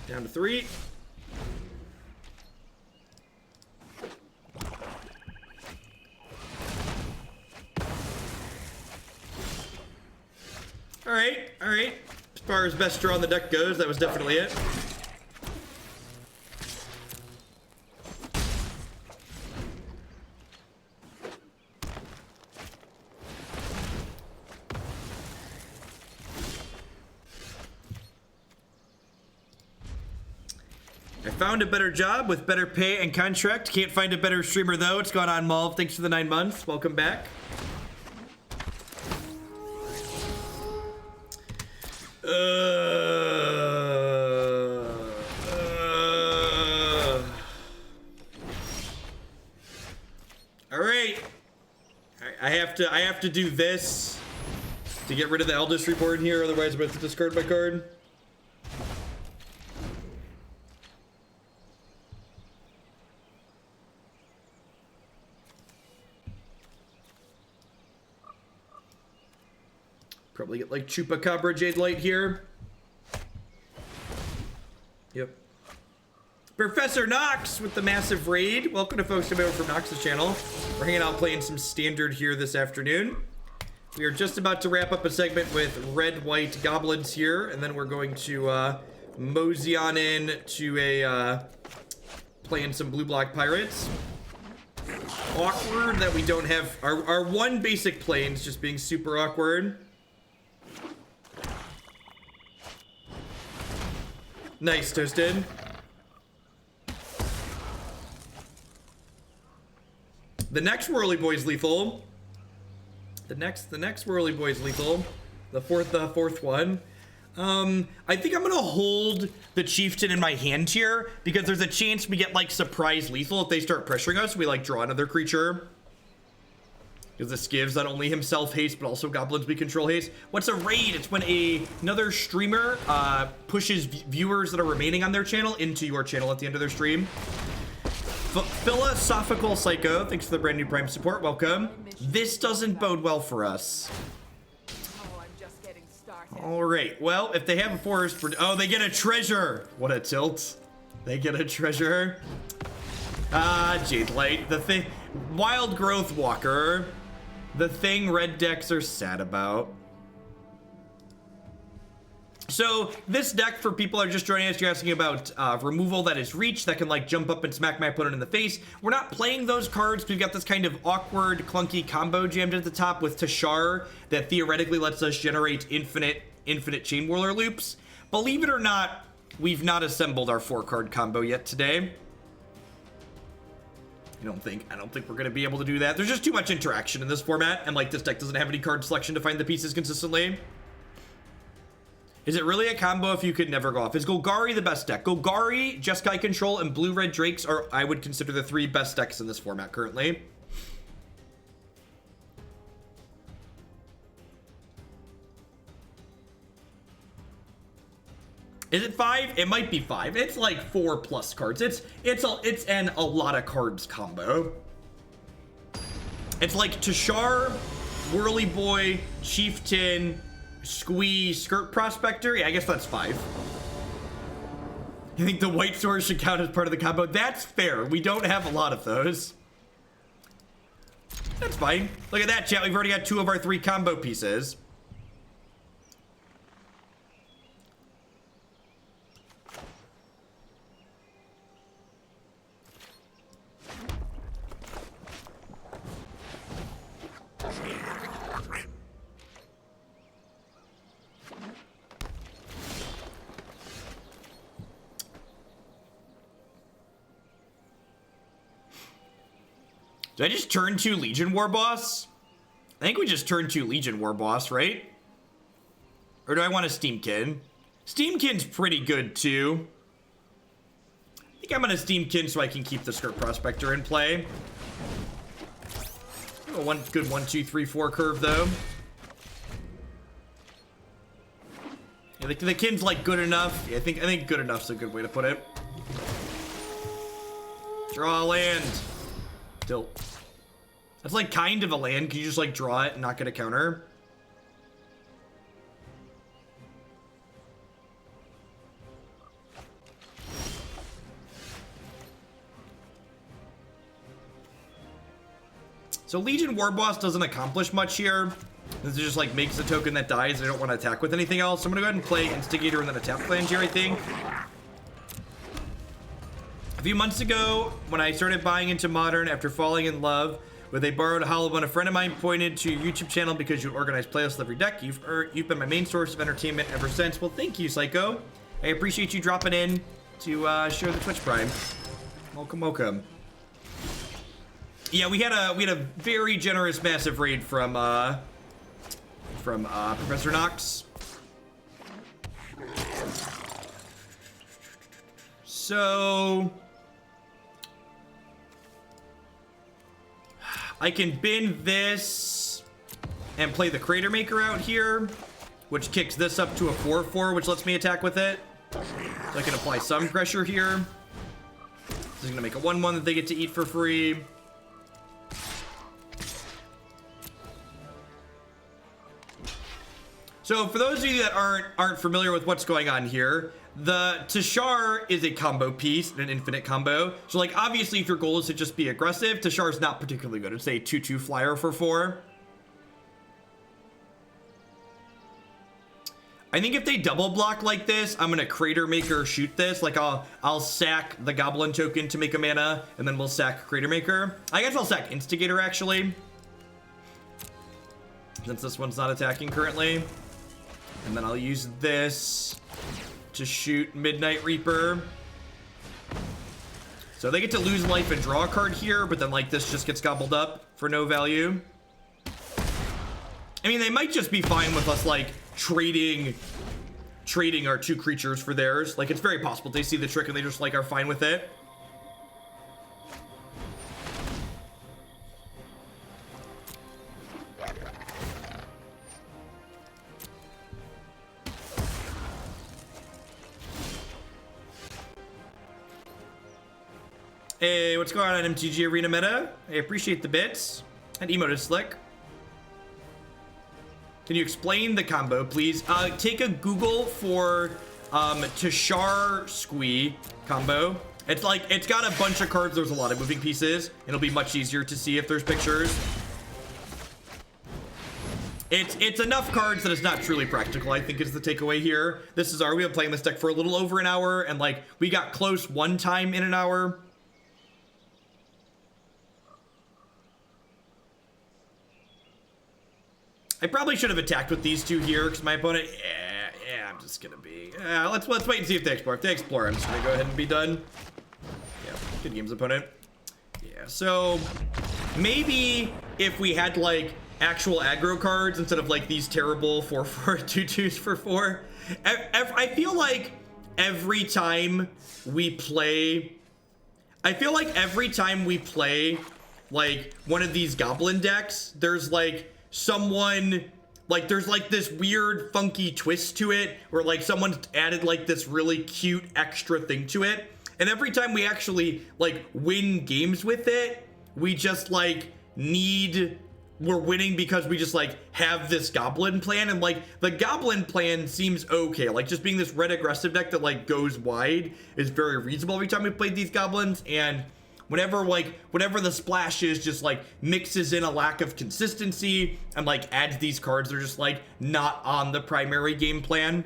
Speaker 1: Down to 3. All right. As far as best draw on the deck goes, that was definitely it. I found a better job with better pay and contract. Can't find a better streamer though. It's gone on, Malv. Thanks for the 9 months. Welcome back. All right. I have to do this to get rid of the Eldest Reborn here. Otherwise, I'm going to have to discard my card. Probably get like Chupacabra Jade Light here. Yep. Professor Knox with the massive raid. Welcome to folks coming over from Knox's channel. We're hanging out playing some standard here this afternoon. We are just about to wrap up a segment with red-white goblins here, and then we're going to mosey on in to a playing some blue-black pirates. Awkward that we don't have our one basic planes just being super awkward. Nice, Toasted. The next Whirly Boy's lethal. The next Whirly Boy's lethal. The fourth one. I think I'm gonna hold the Chieftain in my hand here because there's a chance we get like surprise lethal if they start pressuring us. We like draw another creature. Because this gives not only himself haste, but also goblins we control haste. What's a raid? It's when another streamer pushes viewers that are remaining on their channel into your channel at the end of their stream. Philosophical Psycho, thanks for the brand new Prime support. Welcome. This doesn't bode well for us. All right. Well, if they have a forest, oh, they get a treasure. What a tilt. They get a treasure. Jade Light, the thing, Wild Growth Walker. The thing red decks are sad about. So this deck, for people that are just joining us, you're asking about removal that is reach that can like jump up and smack my opponent in the face. We're not playing those cards. We've got this kind of awkward, clunky combo jammed at the top with Teshar that theoretically lets us generate infinite Chainwhirler loops. Believe it or not, we've not assembled our 4-card combo yet today. I don't think we're gonna be able to do that. There's just too much interaction in this format, and like this deck doesn't have any card selection to find the pieces consistently. Is it really a combo if you could never go off? Is Golgari the best deck? Golgari, Jeskai Control, and Blue-Red Drakes are, I would consider, the 3 best decks in this format currently. Is it 5? It might be 5. It's like 4+ cards. It's a lot of cards combo. It's like Teshar, Whirly Boy, Chieftain, Squee, Skirk Prospector. Yeah, I guess that's 5. You think the white sword should count as part of the combo? That's fair. We don't have a lot of those. That's fine. Look at that, chat. We've already got 2 of our 3 combo pieces. Did I just turn 2 Legion Warboss? I think we just turned 2 Legion Warboss, right? Or do I want a Steam-Kin? Steam-Kin's pretty good too. I think I'm gonna Steam-Kin so I can keep the Skirk Prospector in play. Oh, one good 1, 2, 3, 4 curve though. Yeah, the Kin's like good enough. Yeah, I think good enough's a good way to put it. Draw a land. Still. That's like kind of a land. Can you just like draw it and not get a counter? So Legion Warboss doesn't accomplish much here. This just like makes a token that dies. I don't want to attack with anything else. So I'm gonna go ahead and play Instigator and then attack Flange here, I think. A few months ago, when I started buying into Modern after falling in love with a borrowed hollow one, a friend of mine pointed to your YouTube channel because you organize playlists of every deck. You've been my main source of entertainment ever since. Well, thank you, Psycho. I appreciate you dropping in to share the Twitch Prime. Welcome, welcome. Yeah, we had a very generous, massive raid from Professor Knox. So I can bin this and play the Cratermaker out here, which kicks this up to a 4/4, which lets me attack with it. So I can apply some pressure here. This is gonna make a 1/1 that they get to eat for free. So for those of you that aren't familiar with what's going on here, the Teshar is a combo piece, an infinite combo. So like obviously if your goal is to just be aggressive, Teshar is not particularly good. It's a 2/2 flyer for 4. I think if they double block like this, I'm gonna Cratermaker shoot this. Like I'll sack the Goblin token to make a mana, and then we'll sack Cratermaker. I guess I'll sack Instigator actually, since this one's not attacking currently. And then I'll use this to shoot Midnight Reaper. So they get to lose life and draw a card here, but then like this just gets gobbled up for no value. I mean, they might just be fine with us like trading our 2 creatures for theirs. Like it's very possible they see the trick and they just like are fine with it. Hey, what's going on, MTG Arena Meta? I appreciate the bits. And emoted slick. Can you explain the combo, please? Take a Google for Teshar Squee combo. It's like, it's got a bunch of cards. There's a lot of moving pieces. It'll be much easier to see if there's pictures. It's enough cards that it's not truly practical, I think is the takeaway here. We've been playing this deck for a little over an hour, and like, we got close one time in an hour. I probably should have attacked with these 2 here, because my opponent, yeah, I'm just gonna be, let's wait and see if they explore. If they explore, I'm just gonna go ahead and be done. Yeah, good games, opponent. Yeah. So maybe if we had like actual aggro cards instead of like these terrible 4/4 2/2s for 4. I feel like every time we play, like one of these goblin decks, there's like someone, like there's like this weird funky twist to it where like someone's added like this really cute extra thing to it. And every time we actually like win games with it, we just like we're winning because we just like have this goblin plan. And like the goblin plan seems okay. Like just being this red aggressive deck that like goes wide is very reasonable every time we played these goblins. And whenever the splash is just like mixes in a lack of consistency and like adds these cards, they're just like not on the primary game plan.